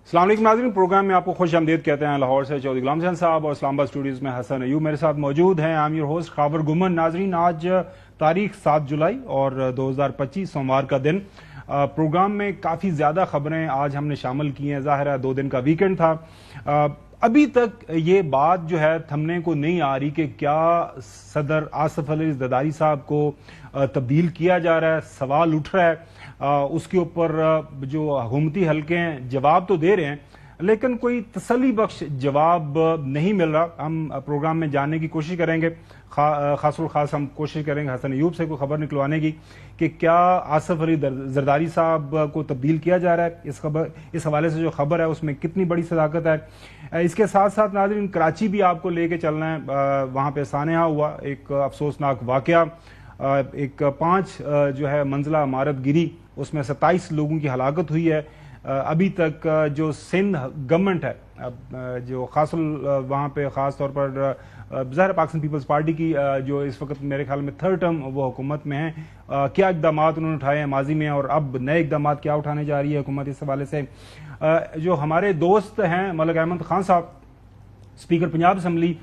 अस्सलाम वालेकुम नाज़रीन, प्रोग्राम में आपको खुश आमदीद कहते हैं। लाहौर से चौधरी गुलाम हुसैन साहब और इस्लामाबाद स्टूडियोज़ में हसन अयूब मेरे साथ मौजूद हैं। I am your host खाबर गुमन। नाज़रीन, आज तारीख 7 जुलाई और 2025 सोमवार का दिन। प्रोग्राम में काफ़ी ज़्यादा ख़बरें आज हमने शामिल की हैं। ज़ाहिर है 2 दिन का वीकेंड था। अभी तक ये बात जो है थमने को नहीं आ रही कि क्या सदर आसिफ अली ज़रदारी साहब को तब्दील किया जा रहा है। सवाल उठ रहा है, उसके ऊपर जो हुकूमती हलके हैं जवाब तो दे रहे हैं, लेकिन कोई तसल्ली बख्श जवाब नहीं मिल रहा। हम प्रोग्राम में जानने की कोशिश करेंगे, खासुल खास हम कोशिश करेंगे हसन अयूब से कोई खबर निकलवाने की कि क्या आसिफ अली ज़रदारी साहब को तब्दील किया जा रहा है। इस हवाले से जो खबर है उसमें कितनी बड़ी सदाकत है। इसके साथ साथ नाज़रीन कराची भी आपको लेके चलना है। वहाँ पे सानेहा हुआ एक अफसोसनाक वाक़या, एक 5 जो है मंजिला इमारत गिरी, उसमें 27 लोगों की हलाकत हुई है। अभी तक जो सिंध गवर्नमेंट है जो खासुल वहाँ पे ख़ास तौर पर ज़ाहिर पाकिस्तान पीपल्स पार्टी की जो इस वक्त मेरे ख्याल में 3rd टर्म वो हुकूमत में है, क्या इक़दाम उन्होंने उठाए हैं माजी में और अब नए इक़दाम क्या उठाने जा रही है हुकूमत। इस हवाले से जो हमारे दोस्त हैं मलिक अहमद खान साहब, स्पीकर पंजाब असम्बली,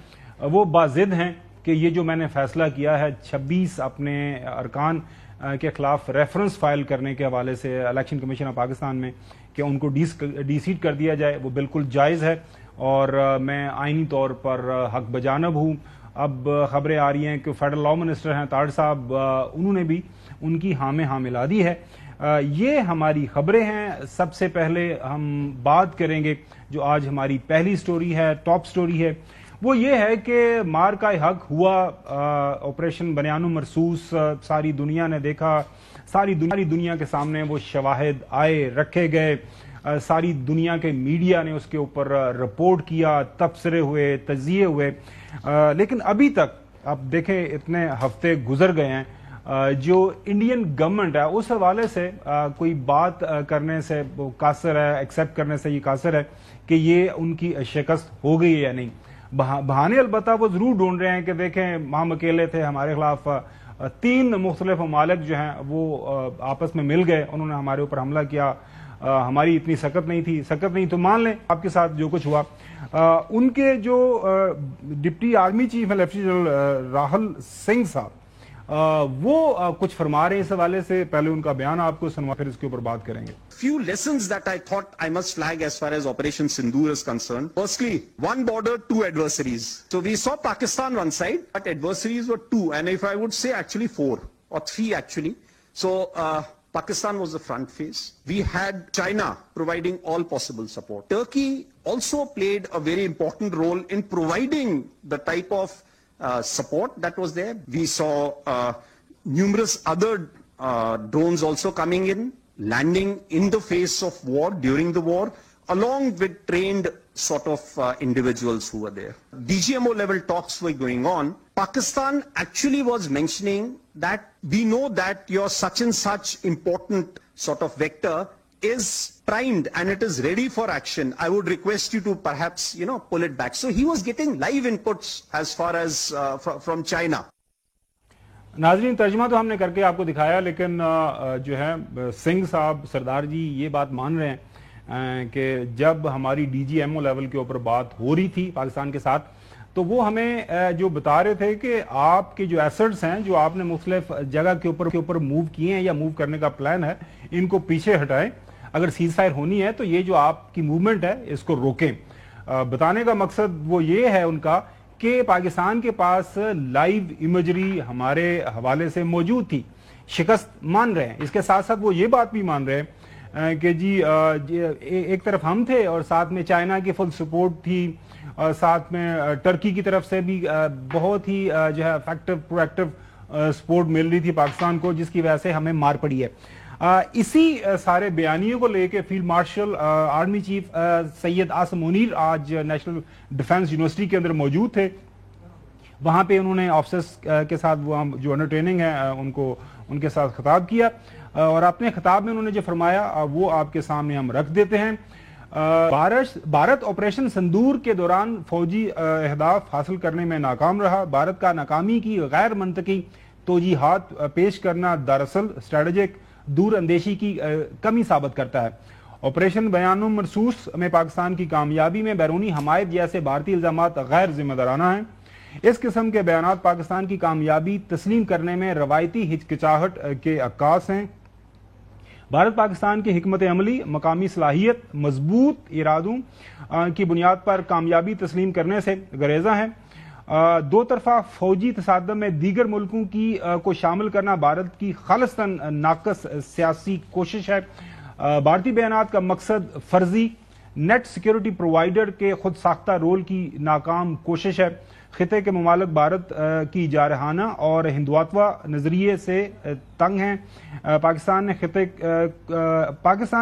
वो बाज़िद हैं कि ये जो मैंने फैसला किया है 26 अपने अरकान के खिलाफ रेफरेंस फाइल करने के हवाले से इलेक्शन कमीशन ऑफ पाकिस्तान में कि उनको डी-सीट कर दिया जाए, वो बिल्कुल जायज़ है और मैं आइनी तौर पर हक बजानब हूँ। अब खबरें आ रही हैं कि फेडरल लॉ मिनिस्टर हैं ताड़ साहब, उन्होंने भी उनकी हाँ में हाँ मिला दी है। ये हमारी खबरें हैं। सबसे पहले हम बात करेंगे जो आज हमारी पहली स्टोरी है, टॉप स्टोरी है, वो ये है कि मार का हक हुआ। ऑपरेशन बनियानुल मरसूस सारी दुनिया ने देखा, सारी दुनिया के सामने वो शवाहिद आए, रखे गए, सारी दुनिया के मीडिया ने उसके ऊपर रिपोर्ट किया, तबसरे हुए, तजिए हुए, लेकिन अभी तक आप देखें इतने हफ्ते गुजर गए हैं, जो इंडियन गवर्नमेंट है उस हवाले से कोई बात करने से वो कासर है, एक्सेप्ट करने से ये कासर है कि ये उनकी शिकस्त हो गई है या नहीं। बहाने अलबत्ता वो जरूर ढूंढ रहे हैं कि देखें हम अकेले थे, हमारे खिलाफ 3 मुख्तलिफ ममालिक जो हैं वो आपस में मिल गए, उन्होंने हमारे ऊपर हमला किया, हमारी इतनी सकत नहीं तो मान लें आपके साथ जो कुछ हुआ। उनके जो डिप्टी आर्मी चीफ है लेफ्टिनेंट जनरल राहुल सिंह साहब, वो कुछ फरमा रहे हैं इस हवाले से। पहले उनका बयान आपको सुनवा, फिर इसके ऊपर बात करेंगे। Few lessons that I thought I must flag as far as Operation Sindoor is concerned. Firstly, one border, 2 adversaries. So we saw Pakistan one side, but adversaries were 2, and if I would say actually 4 or 3 actually. So Pakistan was the front face. We had China providing all possible support. Turkey also played a very important role in providing the type of support that was there. We saw numerous other drones also coming in, landing in the face of war, during the war, along with trained sort of individuals who were there. DGMO level talks were going on. Pakistan actually was mentioning that we know that your such and such important sort of vector is primed and it is ready for action. I would request you to perhaps, pull it back. So he was getting live inputs as far as from China. नाजरीन, तर्जमा तो हमने करके आपको दिखाया, लेकिन जो है सिंह साहब सरदार जी ये बात मान रहे हैं कि जब हमारी DGMO लेवल के ऊपर बात हो रही थी पाकिस्तान के साथ, तो वो हमें जो बता रहे थे कि आपके जो एसेट्स हैं जो आपने मुख्तलिफ जगह के ऊपर मूव किए हैं या मूव करने का प्लान है, इनको पीछे हटाएं। अगर सीज फायर होनी है तो ये जो आपकी मूवमेंट है इसको रोकें। बताने का मकसद वो ये है उनका कि पाकिस्तान के पास लाइव इमेजरी हमारे हवाले से मौजूद थी, शिकस्त मान रहे हैं। इसके साथ साथ वो ये बात भी मान रहे हैं कि जी एक तरफ हम थे और साथ में चाइना की फुल सपोर्ट थी, और साथ में टर्की की तरफ से भी बहुत ही जो है इफेक्टिव प्रोएक्टिव सपोर्ट मिल रही थी पाकिस्तान को, जिसकी वजह से हमें मार पड़ी है। इसी सारे बयानियों को लेके field marshal army chief Syed Asim Munir आज नेशनल डिफेंस यूनिवर्सिटी के अंदर मौजूद थे। वहाँ पे उन्होंने ऑफिसर्स के साथ वो जो अंडर ट्रेनिंग है उनके साथ खिताब किया, और अपने खिताब में उन्होंने जो फरमाया वो आपके सामने हम रख देते हैं। भारत ऑपरेशन सिंदूर के दौरान फौजी अहदाफ हासिल करने में नाकाम रहा। भारत का नाकामी की गैर मंतकी तोजीहात पेश करना दरअसल स्ट्रेटेजिक दूर अंदेशी की कमी साबित करता है। ऑपरेशन बयानुम मरसूस में पाकिस्तान की कामयाबी में बैरूनी हमायत जैसे भारतीय इल्जामात गैर जिम्मेदाराना हैं। इस किस्म के बयानात पाकिस्तान की कामयाबी तस्लीम करने में रवायती हिचकिचाहट के अक्कास हैं। भारत पाकिस्तान की हिकमत अमली, मकामी सलाहियत, मजबूत इरादों की बुनियाद पर कामयाबी तस्लीम करने से गरेजा है। दो तरफा फौजी तसादम में दीगर मुल्कों को शामिल करना भारत की खालिस्तन नाकस सियासी कोशिश है। भारतीय बयानात का मकसद फर्जी नेट सिक्योरिटी प्रोवाइडर के खुद साख्ता रोल की नाकाम कोशिश है। खिते के ममालिक भारत की जारहाना और हिंदुत्वा नजरिए से तंग हैं। पाकिस्तान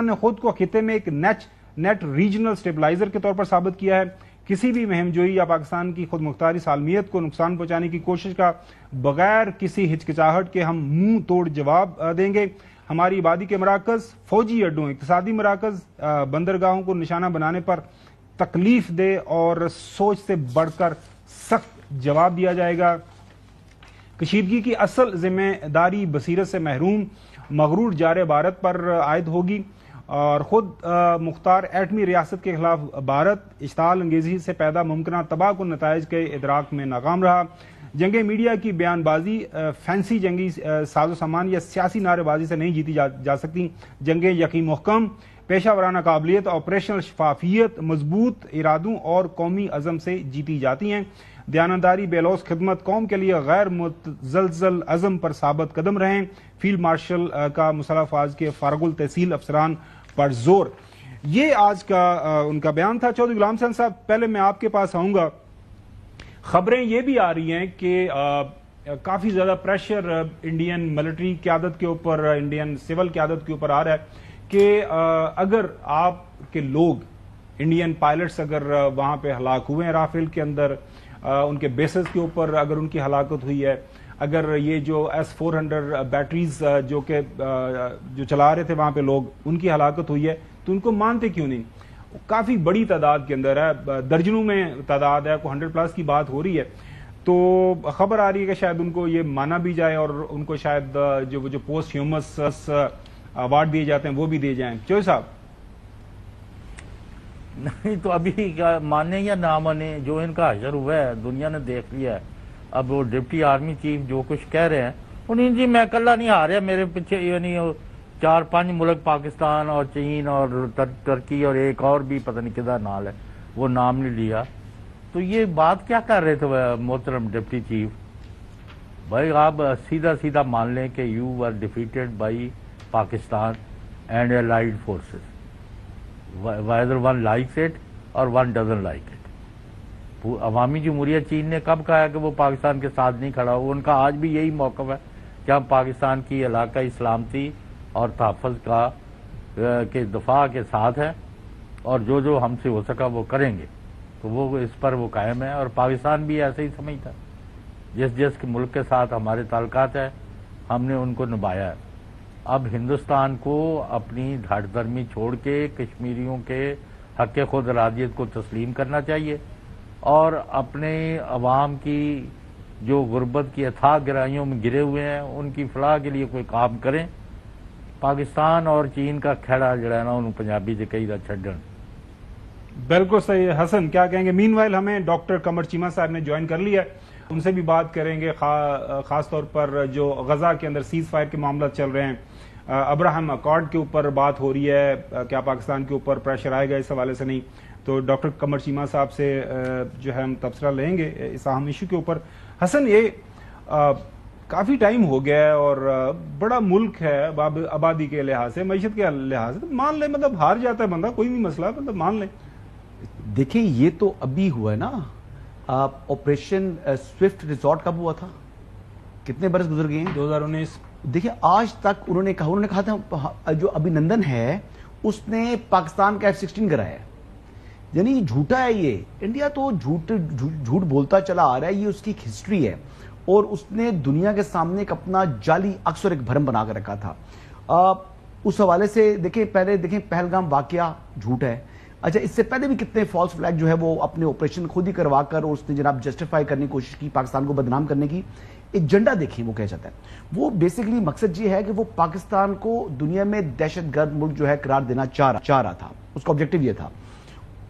ने खुद को खिते में एक नेट रीजनल स्टेबलाइजर के तौर पर साबित किया है। किसी भी मुहिमजोई या पाकिस्तान की खुद मुख्तारी सालमियत को नुकसान पहुंचाने की कोशिश का बगैर किसी हिचकिचाहट के हम मुंह तोड़ जवाब देंगे। हमारी आबादी के मराकज, फौजी अड्डों, इक्तिसादी मराकज, बंदरगाहों को निशाना बनाने पर तकलीफ दे और सोच से बढ़कर सख्त जवाब दिया जाएगा। कशीदगी की असल जिम्मेदारी बसीरत से महरूम मगरूर जारे भारत पर आयद होगी और खुद मुख्तार एटमी रियासत के खिलाफ भारत इश्ताल अंगेजी से पैदा मुमकिन तबाहकुन नताइज के इदराक में नाकाम रहा। जंगे मीडिया की बयानबाजी, फैंसी जंगी साजो सामान या सियासी नारेबाजी से नहीं जीती जा सकती। जंगे यकीन मुहकम, पेशा वराना काबिलियत, ऑपरेशनल शफाफियत, मजबूत इरादों और कौमी अज़म से जीती जाती हैं। दयानतदारी, बेलौस खिदमत, कौम के लिए गैर मुतज़लज़ल अज़म पर साबित कदम रहें। फील्ड मार्शल का मुसल्लह फ़ौज के फारगुल तहसील अफसरान पर जोर। ये आज का उनका बयान था। चौधरी गुलाम हसन साहब, पहले मैं आपके पास आऊंगा। खबरें ये भी आ रही हैं कि काफी ज्यादा प्रेशर इंडियन मिलिट्री क्यादत के ऊपर, इंडियन सिविल क्यादत के ऊपर आ रहा है कि अगर आपके लोग, इंडियन पायलट्स अगर वहां पे हलाक हुए हैं राफेल के अंदर, उनके बेसिस के ऊपर अगर उनकी हलाकत हुई है, अगर ये जो S-400 बैटरीज जो चला रहे थे वहां पे लोग, उनकी हलाकत हुई है, तो उनको मानते क्यों नहीं? काफी बड़ी तादाद के अंदर है, दर्जनों में तादाद है, कोई 100+ की बात हो रही है। तो खबर आ रही है कि शायद उनको ये माना भी जाए और उनको शायद जो पोस्ट ह्यूमस अवार्ड दिए जाते हैं वो भी दिए जाएं। चौधरी साहब, नहीं तो अभी क्या माने या ना माने, जो इनका हशर हुआ है दुनिया ने देख लिया है। अब वो डिप्टी आर्मी चीफ जो कुछ कह रहे हैं, उन्हें जी मैं कल्ला नहीं आ रहा, मेरे पीछे यानी 4-5 मुल्क, पाकिस्तान और चीन और तुर्की और एक और भी पता नहीं किधर नाल है, वो नाम नहीं लिया। तो ये बात क्या कर रहे थे मोहतरम डिप्टी चीफ? भाई आप सीधा सीधा मान लें कि you were defeated by Pakistan and allied forces, whether one likes it और one doesn't like it। अवामी जमहूरियत चीन ने कब कहा कि वो पाकिस्तान के साथ नहीं खड़ा हो? उनका आज भी यही मौक़िफ़ है कि हम पाकिस्तान की इलाकाई सलामती और तहफ़्फ़ुज़ के दफा के साथ हैं और जो हमसे हो सका वो करेंगे। तो वो इस पर वो कायम है और पाकिस्तान भी ऐसे ही समझता है। जिस मुल्क के साथ हमारे ताल्लुकात है हमने उनको निभाया है। अब हिंदुस्तान को अपनी धाड़ धर्मी छोड़ के कश्मीरियों के हक़ खुद इरादियत को तस्लीम करना चाहिए और अपने अवाम की जो गुर्बत की अथाह गहराइयों में गिरे हुए हैं उनकी फलाह के लिए कोई काम करें। पाकिस्तान और चीन का खेड़ा जड़ा ना उन्होंने पंजाबी से कही छड्डन। बिल्कुल सही है। हसन, क्या कहेंगे? मीनवाइल हमें डॉक्टर कमर चीमा साहब ने ज्वाइन कर लिया है, उनसे भी बात करेंगे। खास तौर पर जो गजा के अंदर सीज फायर के मामला चल रहे हैं, अब्राहम अकॉर्ड के ऊपर बात हो रही है, क्या पाकिस्तान के ऊपर प्रेशर आएगा इस हवाले से? नहीं। तो डॉक्टर कमर चीमा साहब से जो है हम तबसरा लेंगे इस अहम इशू के ऊपर। हसन, ये काफी टाइम हो गया है और बड़ा मुल्क है आबादी के लिहाज से, मईशत के लिहाज से, तो मान ले मतलब हार जाता है बंदा, कोई भी मसला मतलब मान ले। देखिए ये तो अभी हुआ है ना, ऑपरेशन स्विफ्ट रिजॉर्ट कब हुआ था? कितने बरस गुजर गए हैं? 2019। देखिए आज तक उन्होंने कहा था जो अभिनंदन है उसने पाकिस्तान का F-16 कराया, यानी झूठा है ये। इंडिया तो झूठ बोलता चला आ रहा है, ये उसकी एक हिस्ट्री है और उसने दुनिया के सामने एक अपना जाली अक्स और एक भरम बना कर रखा था। उस हवाले से देखें, पहले देखें पहलगाम वाकया झूठ है। अच्छा, इससे पहले भी कितने फॉल्स फ्लैग जो है वो अपने ऑपरेशन खुद ही करवा कर और उसने जनाब जस्टिफाई करने की कोशिश की, पाकिस्तान को बदनाम करने की। ایجنڈا دیکھیں وہ کیا چاہتا ہے. وہ بیسیکلی مقصد یہ ہے کہ وہ پاکستان کو دنیا میں دہشت گرد ملک جو ہے قرار دینا چاہ رہا تھا. اس کا آبجیکٹو یہ تھا.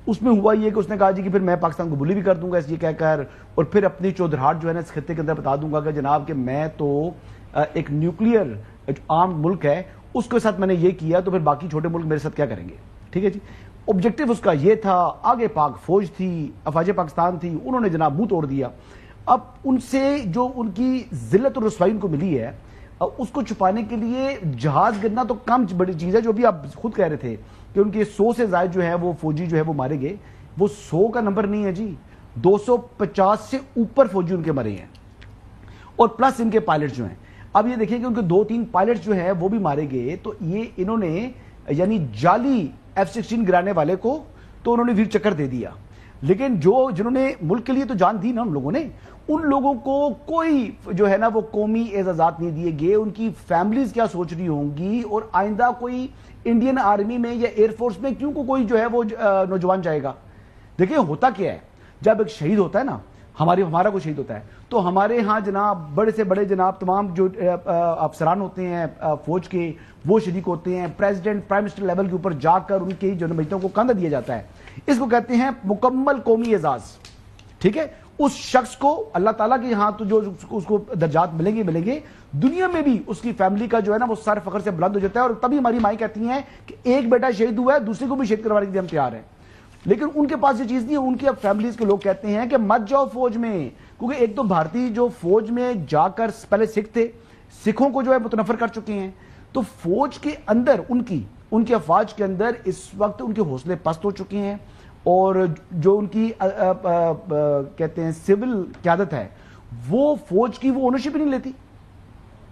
اس میں ہوا یہ کہ اس نے کہا جی کہ پھر میں پاکستان کو بلی بھی کر دوں گا اس یہ کہہ کر, اور پھر اپنی چودراہٹ جو ہے نا اس خطے کے اندر بتا دوں گا کہ جناب کہ میں تو ایک نیوکلیئر آرم ملک ہے اس کے ساتھ میں نے یہ کیا, تو پھر باقی چھوٹے ملک میرے ساتھ کیا کریں گے. ٹھیک ہے جی, آبجیکٹو اس کا یہ تھا. آگے پاک فوج تھی, افواج پاکستان تھی, انہوں نے جناب منہ توڑ دیا. اب ان سے جو ان کی ذلت اور رسوائی ان کو ملی ہے اس کو چھپانے کے لیے جہاز گرنا تو کم بڑی چیز ہے, جو بھی آپ خود کہہ رہے تھے کہ ان کے 100 سے زائد جو ہے وہ فوجی جو ہے وہ مارے گئے. وہ 100 کا نمبر نہیں ہے جی, 250 سے اوپر فوجی ان کے مرے ہیں, اور پلس ان کے پائلٹس جو ہیں. اب یہ دیکھیں کہ ان کے 2-3 پائلٹس جو ہیں وہ بھی مارے گئے. تو یہ انہوں نے یعنی جعلی F-16 گرانے والے کو تو انہوں نے ویر چکر دے دیا, لیکن جنہوں نے ملک کے لیے تو جان دی نا ان لوگوں نے, ان لوگوں کو کوئی جو ہے نا وہ قومی اعزازات نہیں دیے گئے. ان کی فیملیز کیا سوچ رہی ہوں گی, اور آئندہ کوئی انڈین آرمی میں یا ایئر فورس میں کیوں کوئی جو ہے وہ نوجوان جائے گا. دیکھیں ہوتا کیا ہے, جب ایک شہید ہوتا ہے نا, ہمارا کوئی شہید ہوتا ہے تو ہمارے ہاں جناب بڑے سے بڑے جناب تمام جو افسران ہوتے ہیں فوج کے وہ شریک ہوتے ہیں. پریزیڈنٹ پرائم منسٹر لیول کے اوپر جا کر ان کی جو بیٹوں کو کندھا دیا جاتا ہے. اس کو کہتے ہیں مکمل قومی اعزاز. ٹھیک ہے, اس شخص کو اللہ تعالیٰ کے یہاں تو جو اس کو درجات ملیں گے, دنیا میں بھی اس کی فیملی کا جو ہے نا وہ سر فخر سے بلند ہو جاتا ہے. اور تبھی ہماری مائیں کہتی ہیں کہ ایک بیٹا شہید ہوا ہے, دوسرے کو بھی شہید کروانے کے لیے ہم تیار ہیں. لیکن ان کے پاس یہ چیز نہیں ہے. ان کی اب فیملیز کے لوگ کہتے ہیں کہ مت جاؤ فوج میں, کیونکہ ایک تو بھارتی جو فوج میں جا کر پہلے سکھ تھے, سکھوں کو جو ہے متنفر کر چکے ہیں. تو فوج کے اندر ان کی افواج کے اندر اس وقت ان کے حوصلے پست ہو چکے ہیں, اور جو ان کی کہتے ہیں سول قیادت ہے وہ فوج کی وہ اونرشپ نہیں لیتی.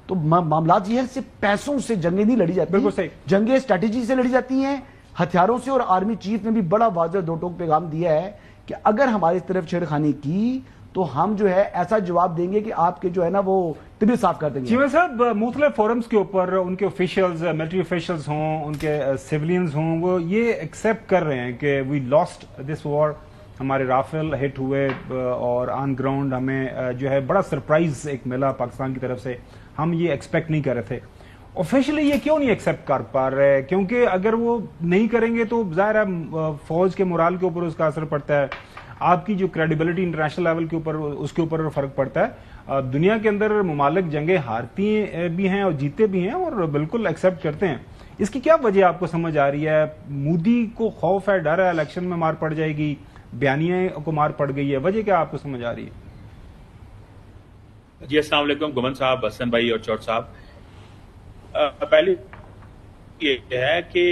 تو معاملات یہ ہے صرف پیسوں سے جنگیں نہیں لڑی جاتی, بالکل صحیح, جنگیں اسٹریٹجی سے لڑی جاتی ہیں, ہتھیاروں سے. اور آرمی چیف نے بھی بڑا واضح 2 ٹوک پیغام دیا ہے کہ اگر ہماری طرف چھیڑخانی کی تو ہم جو ہے ایسا جواب دیں گے کہ آپ کے جو ہے نا وہ طبیعت صاف کر دیں گے. چیمہ صاحب, مختلف فورمز کے اوپر ان کے آفیشلز, ملٹری آفیشلز ہوں, ان کے سیولینز ہوں, وہ یہ ایکسیپٹ کر رہے ہیں کہ وی لاسٹ دس وار, ہمارے رافیل ہٹ ہوئے اور آن گراؤنڈ ہمیں جو ہے بڑا سرپرائز ایک ملا پاکستان کی طرف سے, ہم یہ ایکسپیکٹ نہیں کر رہے تھے. آفیشلی یہ کیوں نہیں ایکسیپٹ کر پا رہے؟ کیونکہ اگر وہ نہیں کریں گے تو ظاہر ہے فوج کے مورال کے اوپر اس کا اثر پڑتا ہے, آپ کی جو کریڈیبلٹی انٹرنیشنل لیول کے اوپر اس کے اوپر فرق پڑتا ہے. دنیا کے اندر ممالک جنگیں ہارتی بھی ہیں اور جیتے بھی ہیں اور بالکل ایکسیپٹ کرتے ہیں. اس کی کیا وجہ آپ کو سمجھ آ رہی ہے؟ مودی کو خوف ہے, ڈر ہے الیکشن میں مار پڑ جائے گی, بیانیے کو مار پڑ گئی ہے, وجہ کیا آپ کو سمجھ آ رہی ہے؟ جی السلام علیکم گمن صاحب, حسن بھائی اور چوٹ صاحب. پہلی یہ ہے کہ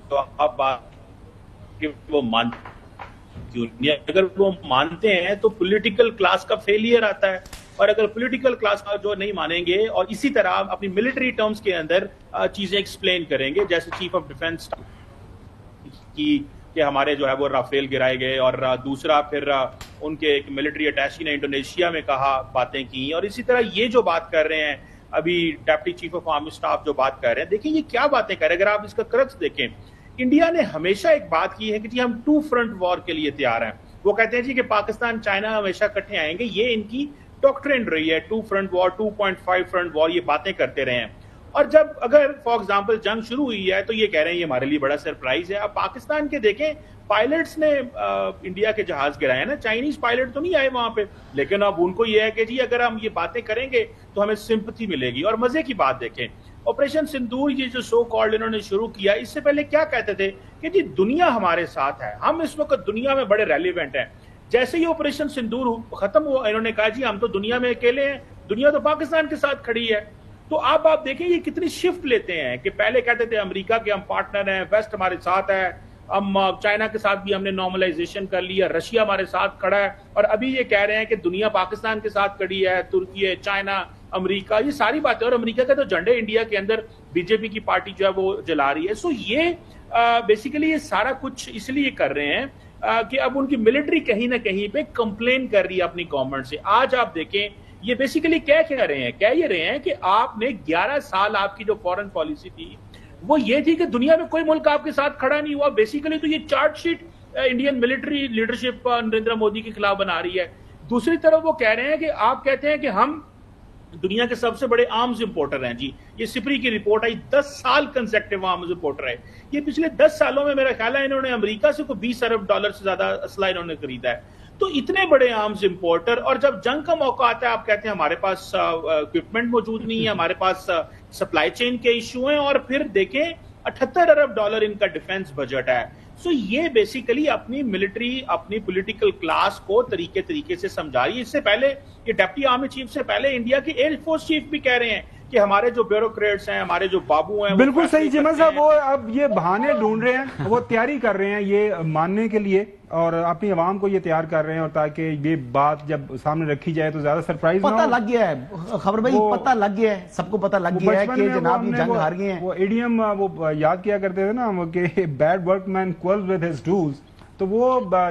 آپ بات کہ وہ اگر وہ مانتے ہیں تو پولیٹیکل کلاس کا فیلئر آتا ہے, اور اگر پولیٹیکل کلاس کا جو نہیں مانیں گے اور اسی طرح اپنی ملٹری ٹرمز کے اندر چیزیں ایکسپلین کریں گے, جیسے چیف آف ڈیفنس کی کہ ہمارے جو ہے وہ رافیل گرائے گئے, اور دوسرا پھر ان کے ایک ملٹری اٹیچی نے انڈونیشیا میں کہا باتیں کی, اور اسی طرح یہ جو بات کر رہے ہیں ابھی deputy chief of army staff جو بات کر رہے ہیں, دیکھیں یہ کیا باتیں کر رہے ہیں. اگر آپ اس کا کرکس دیکھیں, انڈیا نے ہمیشہ ایک بات کی ہے کہ جی ہم 2 فرنٹ وار کے لیے تیار ہیں. وہ کہتے ہیں جی کہ پاکستان چائنا ہمیشہ اکٹھے آئیں گے, یہ ان کی ڈاکٹرن رہی ہے. 2 فرنٹ وار, 2.5 فرنٹ وار, یہ باتیں کرتے رہے ہیں. اور جب اگر فار ایگزامپل جنگ شروع ہوئی ہے تو یہ کہہ رہے ہیں یہ ہمارے لیے بڑا سرپرائز ہے. اب پاکستان کے دیکھیں پائلٹس نے انڈیا کے جہاز گرائے نا, چائنیز پائلٹ تو نہیں آئے وہاں پہ, لیکن اب ان کو یہ ہے کہ جی اگر ہم یہ باتیں کریں گے تو ہمیں سمپتھی ملے گی. اور مزے کی بات دیکھیں, آپریشن سندور یہ جو سو کالڈ انہوں نے شروع کیا, اس سے پہلے کیا کہتے تھے کہ جی دنیا ہمارے ساتھ ہے, ہم اس وقت دنیا میں بڑے ریلیونٹ ہیں. جیسے ہی آپریشن سندور ختم ہوا, انہوں نے کہا جی ہم تو دنیا میں اکیلے ہیں, دنیا تو پاکستان کے ساتھ کھڑی ہے. تو آپ دیکھیں یہ کتنی شفٹ لیتے ہیں کہ پہلے کہتے تھے امریکہ کے ہم پارٹنر ہیں, ویسٹ ہمارے ساتھ ہے, ہم چائنا کے ساتھ بھی ہم نے نارملائزیشن کر لیا, رشیا ہمارے ساتھ کھڑا ہے, اور ابھی یہ کہہ رہے ہیں کہ دنیا پاکستان کے ساتھ کھڑی ہے, ترکی, چائنا, امریکہ, یہ ساری باتیں. اور امریکہ کا تو جھنڈے انڈیا کے اندر بی جے پی کی پارٹی جو ہے وہ جلا رہی ہے. سو یہ بیسیکلی یہ سارا کچھ اس لیے کر رہے ہیں کہ اب ان کی ملٹری کہیں نہ کہیں پہ کمپلین کر رہی ہے اپنی گورنمنٹ سے. آج آپ دیکھیں یہ بیسیکلی کہہ رہے ہیں, کہہ یہ رہے ہیں کہ آپ نے 11 سال آپ کی جو فورن پالیسی تھی وہ یہ تھی کہ دنیا میں کوئی ملک آپ کے ساتھ کھڑا نہیں ہوا. بیسیکلی تو یہ chart sheet Indian military leadership Narendra Modi کے خلاف بنا رہی ہے. دوسری طرف وہ کہہ رہے ہیں کہ آپ کہتے ہیں کہ ہم दुनिया के सबसे बड़े आर्म्स इंपोर्टर हैं जी। ये सिपरी की रिपोर्ट आई, 10 साल कंसेक्टिव आर्म्स इंपोर्टर है। ये पिछले 10 सालों में मेरा ख्याल है इन्होंने अमेरिका से कोई 20 अरब डॉलर से ज्यादा असला इन्होंने खरीदा है। तो इतने बड़े आर्म्स इंपोर्टर, और जब जंग का मौका आता है आप कहते हैं हमारे पास इक्विपमेंट मौजूद नहीं है, हमारे पास सप्लाई चेन के इशू हैं, और फिर देखें 78 अरब डॉलर इनका डिफेंस बजट है। सो ये बेसिकली अपनी मिलिट्री, अपनी पॉलिटिकल क्लास को तरीके से समझा रही है। इससे पहले ये डिप्टी आर्मी चीफ से पहले इंडिया के एयर फोर्स चीफ भी कह रहे हैं कि हमारे जो ब्यूरोक्रेट्स हैं, हमारे जो बाबू हैं, बिल्कुल सही चीमन साहब, वो अब ये बहाने ढूंढ रहे हैं, वो तैयारी कर रहे हैं ये मानने के लिए, और अपनी आवाम को ये तैयार कर रहे हैं, और ताकि ये बात जब सामने रखी जाए तो ज्यादा सरप्राइज ना हो। पता लग गया है खबर भाई, पता लग गया है, सबको पता लग गया है कि जनाब ये जंग हार गए हैं। वो इडियम वो याद किया करते थे ना कि bad workman क्वेल्स with his tools. तो वो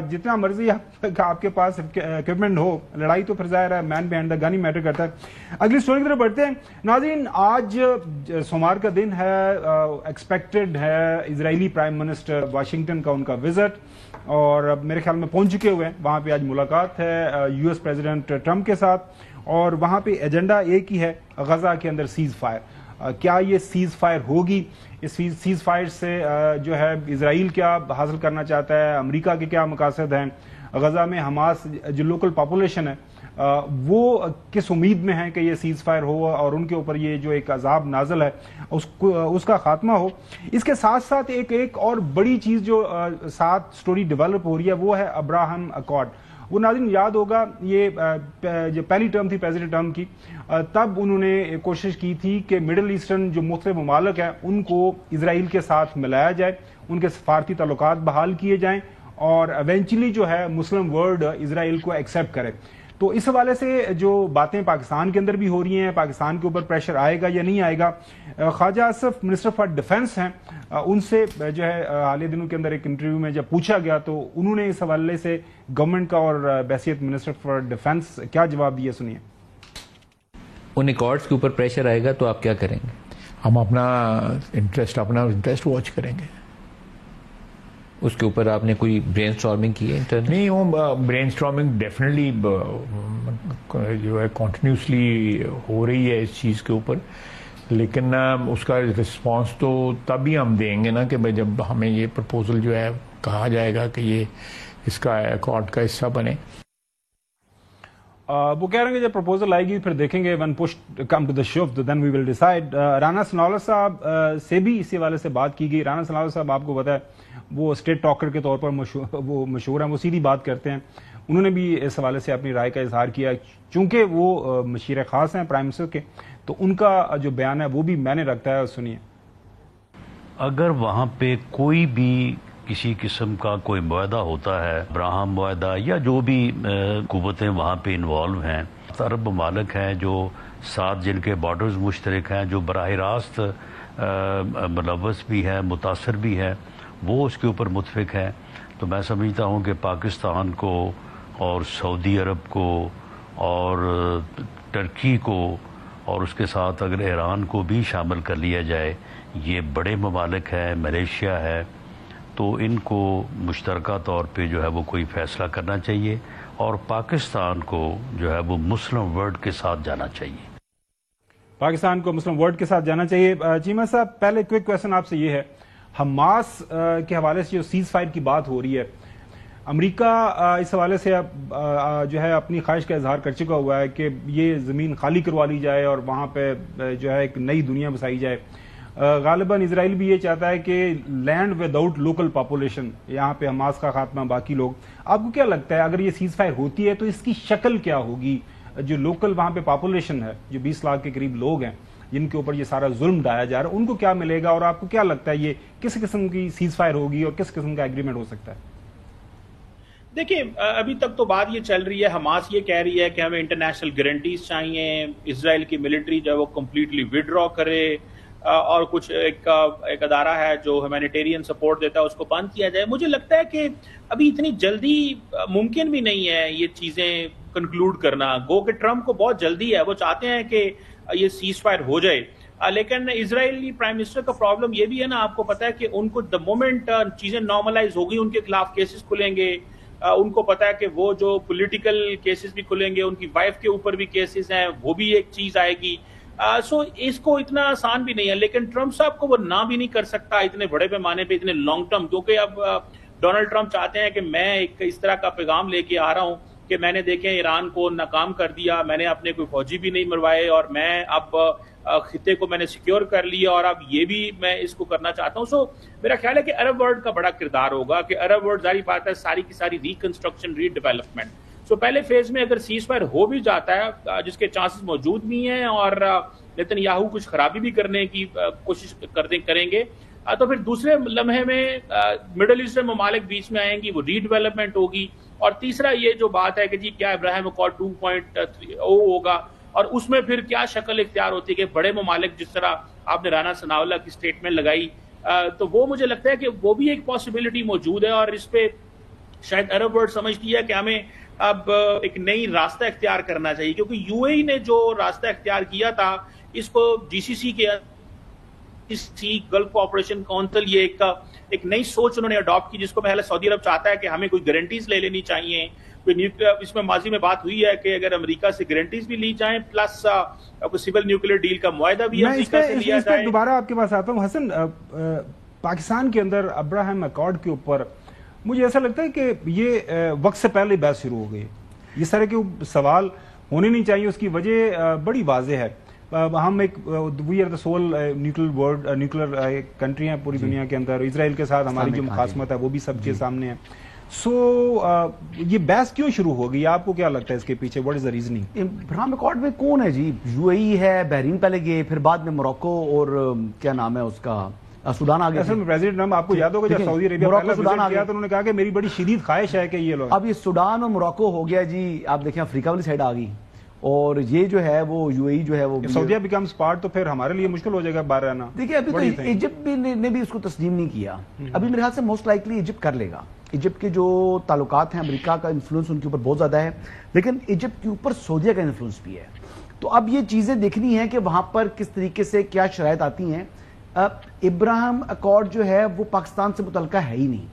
जितना मर्जी आपके पास इक्विपमेंट हो, लड़ाई तो फिर जाहिर है man behind the gun he matter करता है। अगली स्टोरी की तरफ बढ़ते हैं नाज़रीन। आज सोमवार का दिन है, एक्सपेक्टेड है इजरायली प्राइम मिनिस्टर वाशिंगटन का उनका विजिट, और अब मेरे ख्याल में पहुंच चुके हुए हैं। वहां पे आज मुलाकात है यूएस प्रेसिडेंट ट्रंप के साथ, और वहां पे एजेंडा एक ही है, गजा के अंदर सीज फायर। क्या ये सीज फायर होगी? इस सीज फायर से जो है इजराइल क्या हासिल करना चाहता है, अमेरिका के क्या मकासद हैं, गजा में हमास जो लोकल पॉपुलेशन है वो किस उम्मीद में है कि ये सीज फायर हो और उनके ऊपर ये जो एक अजाब नाजल है उसका खात्मा हो। इसके साथ साथ एक और बड़ी चीज जो साथ स्टोरी डेवलप हो रही है वो है अब्राहम अकॉर्ड। वो नाज़रीन याद होगा, ये जो पहली टर्म थी प्रेसिडेंट टर्म की, तब उन्होंने कोशिश की थी कि मिडिल ईस्टर्न जो मुख्तलिफ ममालिक हैं उनको इजराइल के साथ मिलाया जाए, उनके सफारती ताल्लुकात बहाल किए जाएं, और एवेंचुअली जो है मुस्लिम वर्ल्ड इजराइल को एक्सेप्ट करे। तो इस हवाले से जो बातें पाकिस्तान के अंदर भी हो रही हैं, पाकिस्तान के ऊपर प्रेशर आएगा या नहीं आएगा, Khawaja Asif minister for defence हैं, उनसे जो है हाल दिनों के अंदर एक इंटरव्यू में जब पूछा गया तो उन्होंने इस हवाले से गवर्नमेंट का और बैसियत मिनिस्टर फॉर डिफेंस क्या जवाब दिया, सुनिए। उन अकॉर्ड्स के ऊपर प्रेशर आएगा तो आप क्या करेंगे? हम अपना इंटरेस्ट वॉच करेंगे। उसके ऊपर आपने कोई ब्रेनस्टॉर्मिंग की है इंटरनल? नहीं, वो ब्रेनस्टॉर्मिंग डेफिनेटली जो है कॉन्टिन्यूसली हो रही है इस चीज़ के ऊपर, लेकिन उसका रिस्पांस तो तभी हम देंगे ना कि भाई जब हमें ये प्रपोजल जो है कहा जाएगा कि ये इसका अकॉर्ड का हिस्सा बने। वो कह रहे हैं कि जब प्रपोजल आएगी फिर देखेंगे, when push come to the shove then we will decide. Rana Sanaullah sahab से भी इसी वाले से बात की गई। राना सनाउल्लाह साहब आपको पता है वो स्टेट टॉकर के तौर पर मशहूर हैं, वो सीधी बात करते हैं। उन्होंने भी इस हवाले से अपनी राय का इजहार किया, चूंकि वो मशीर खास हैं प्राइम मिनिस्टर के, तो उनका जो बयान है वो भी मैंने रखता है, सुनिए। अगर वहाँ पे कोई भी किसी किस्म का कोई मुआहदा होता है, अब्राहम मुआहदा या जो भी कुव्वतें वहाँ पे इन्वॉल्व हैं, अरब ममालिक हैं जो साथ जिनके बॉर्डर्स मुश्तरक हैं, जो बराह रास्त मुलव्वस भी हैं, मुतासर भी हैं, वो उसके ऊपर मुतफिक है, तो मैं समझता हूँ कि पाकिस्तान को और सऊदी अरब को और टर्की को और उसके साथ अगर ईरान को भी शामिल कर लिया जाए, ये बड़े ममालिक हैं, मलेशिया है, तो इनको मुश्तरका तौर पे जो है वो कोई फैसला करना चाहिए और पाकिस्तान को जो है वो मुस्लिम वर्ल्ड के साथ जाना चाहिए। पाकिस्तान को मुस्लिम वर्ल्ड के साथ जाना चाहिए। चीमा साहब, पहले क्विक क्वेश्चन आपसे ये है, हमास के हवाले से जो सीज फायर की बात हो रही है, अमेरिका इस हवाले से जो है अपनी ख्वाहिश का इजहार कर चुका हुआ है कि ये ज़मीन खाली करवा ली जाए और वहाँ पे जो है एक नई दुनिया बसाई जाए। गालिबन इजराइल भी ये चाहता है कि लैंड विदाउट लोकल पॉपुलेशन, यहाँ पे हमास का खात्मा, बाकी लोग। आपको क्या लगता है अगर ये सीज फायर होती है तो इसकी शक्ल क्या होगी? जो लोकल वहाँ पे पॉपुलेशन है, जो 20 लाख के करीब लोग हैं जिनके ऊपर ये सारा जुल्म ढाया जा रहा है, उनको क्या मिलेगा? और आपको क्या लगता है ये किस किस्म की सीज फायर होगी और किस किस्म का एग्रीमेंट हो सकता है? देखिए, अभी तक तो बात ये चल रही है, हमास ये कह रही है कि हमें इंटरनेशनल गारंटीज चाहिए, इजराइल की मिलिट्री जो है वो कंप्लीटली विड्रॉ करे, और कुछ एक अदारा है जो ह्यूमैनिटेरियन सपोर्ट देता है उसको बंद किया जाए। मुझे लगता है कि अभी इतनी जल्दी मुमकिन भी नहीं है ये चीजें कंक्लूड करना। गो कि ट्रम्प को बहुत जल्दी है, वो चाहते हैं कि ये सीज फायर हो जाए, लेकिन इजरायली प्राइम मिनिस्टर का प्रॉब्लम ये भी है ना, आपको पता है कि उनको द मोमेंट चीजें नॉर्मलाइज होगी उनके खिलाफ केसेस खुलेंगे, उनको पता है कि वो जो पॉलिटिकल केसेस भी खुलेंगे, उनकी वाइफ के ऊपर भी केसेस हैं, वो भी एक चीज आएगी। सो इसको इतना आसान भी नहीं है, लेकिन ट्रंप साहब को वो ना भी नहीं कर सकता इतने बड़े पैमाने पे, इतने लॉन्ग टर्म, क्योंकि अब डोनाल्ड ट्रंप चाहते हैं कि मैं एक इस तरह का पैगाम लेके आ रहा हूं कि मैंने देखें ईरान को नाकाम कर दिया, मैंने अपने कोई फौजी भी नहीं मरवाए, और मैं अब खिते को मैंने सिक्योर कर लिया, और अब ये भी मैं इसको करना चाहता हूं। सो मेरा ख्याल है कि अरब वर्ल्ड का बड़ा किरदार होगा, कि अरब वर्ल्ड जारी बात है सारी की सारी रिकंस्ट्रक्शन, रीडेवलपमेंट। सो पहले फेज में अगर सीज फायर हो भी जाता है, जिसके चांसेस मौजूद भी हैं, और नेतन्याहू कुछ खराबी भी करने की कोशिश करेंगे, तो फिर दूसरे लम्हे में मिडिल ईस्टर्न ममालिक बीच में आएंगी, वो रीडेवलपमेंट होगी। और तीसरा ये जो बात है कि जी क्या इब्राहिम अकॉर्ड 2.0 होगा, और उसमें फिर क्या शक्ल इख्तियार होती है कि बड़े ममालिक, जिस तरह आपने राना सनाउल्लाह की स्टेटमेंट लगाई, तो वो मुझे लगता है कि वो भी एक पॉसिबिलिटी मौजूद है, और इस पे शायद अरब वर्ल्ड समझती है कि हमें अब एक नई रास्ता इख्तियार करना चाहिए, क्योंकि यूएई ने जो रास्ता इख्तियार किया था, इसको जीसीसी के गल्फ कोऑपरेशन काउंसिल, ये एक नई सोच उन्होंने अडॉप्ट की, जिसको पहले सऊदी अरब चाहता है कि हमें कोई गारंटीज ले लेनी चाहिए, कोई न्यूक्लियर, इसमें माजी में बात हुई है कि अगर अमेरिका से गारंटीज भी ली जाएं, प्लस कोई सिविल न्यूक्लियर डील का मुआहदा भी अमेरिका से लिया जाए। दोबारा आपके पास आता हूं हसन, पाकिस्तान के अंदर अब्राहम अकॉर्ड के ऊपर मुझे ऐसा लगता है कि ये वक्त से पहले बहस शुरू हो गई, इस तरह के सवाल होने नहीं चाहिए। उसकी वजह बड़ी वाज़ेह है, हम एक we are the sole nuclear country हैं पूरी दुनिया के अंदर, इसराइल के साथ हमारी जो मुखासमत है वो भी सबके सामने है। सो ये बहस क्यों शुरू हो गई, आपको क्या लगता है इसके पीछे, what is the reasoning? Ibrahim accord में कौन है जी? यूएई है, बहरीन पहले गए, फिर बाद में मोरक्को, और क्या नाम है उसका, सूडान आ गया। असल में प्रेसिडेंट ट्रंप, आपको याद होगा जब सऊदी अरेबिया पहला विजिट किया तो उन्होंने कहा कि मेरी बड़ी शदीद ख्वाहिश है कि ये लोग, अब ये सूडान और मोरक्को हो गया जी, आप देखें अफ्रीका वाली साइड आ गई, और ये जो है वो यूएई जो है वो सऊदीया बिकम्स पार्ट, तो फिर हमारे लिए मुश्किल हो जाएगा बाहर रहना। देखिए अभी तो इजिप्ट ने भी उसको तस्लीम नहीं किया, अभी मेरे ख्याल से मोस्ट लाइकली इजिप्ट कर लेगा। इजिप्ट के जो ताल्लुकात हैं, अमेरिका का इन्फ्लुएंस उनके ऊपर बहुत ज्यादा है, लेकिन इजिप्ट के ऊपर सऊदीया का इन्फ्लुएंस भी है। तो अब ये चीजें देखनी है कि वहां पर किस तरीके से क्या शराइत आती हैं। अब इब्राहिम अकॉर्ड जो है वो पाकिस्तान से मुतल्लिका है ही नहीं,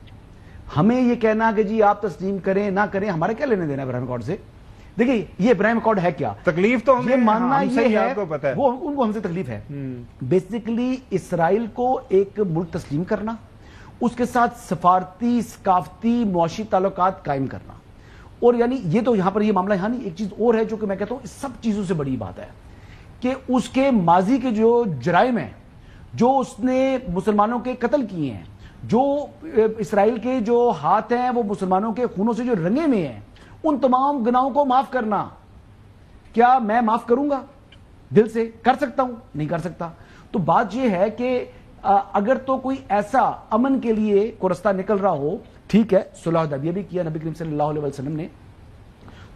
हमें ये कहना कि जी आप तस्लीम करें ना करें, हमारे क्या लेने देना इब्राहिम अकॉर्ड से। देखिए ये इब्राहिम अकॉर्ड है क्या, तकलीफ तो हमें मानना ये है, आपको पता है, वो उनको हमसे तकलीफ है। बेसिकली इसराइल को एक मुल्क तस्लीम करना, उसके साथ सफारती सकाफती मुआशी ताल्लुकात कायम करना, और यानी ये तो यहां पर ये मामला, यहां नहीं, एक चीज और है जो कि मैं कहता हूं इस सब चीजों से बड़ी बात है कि उसके माजी के जो जराइम हैं, जो उसने मुसलमानों के कत्ल किए हैं, जो इसराइल के जो हाथ हैं वो मुसलमानों के खूनों से जो रंगे हुए हैं, उन तमाम गुनाहों को माफ करना, क्या मैं माफ करूंगा? दिल से कर सकता हूं? नहीं कर सकता। तो बात यह है कि अगर तो कोई ऐसा अमन के लिए को रास्ता निकल रहा हो, ठीक है, सुलह हुदैबिया भी किया नबी करीम सल्लल्लाहु अलैहि वसल्लम ने,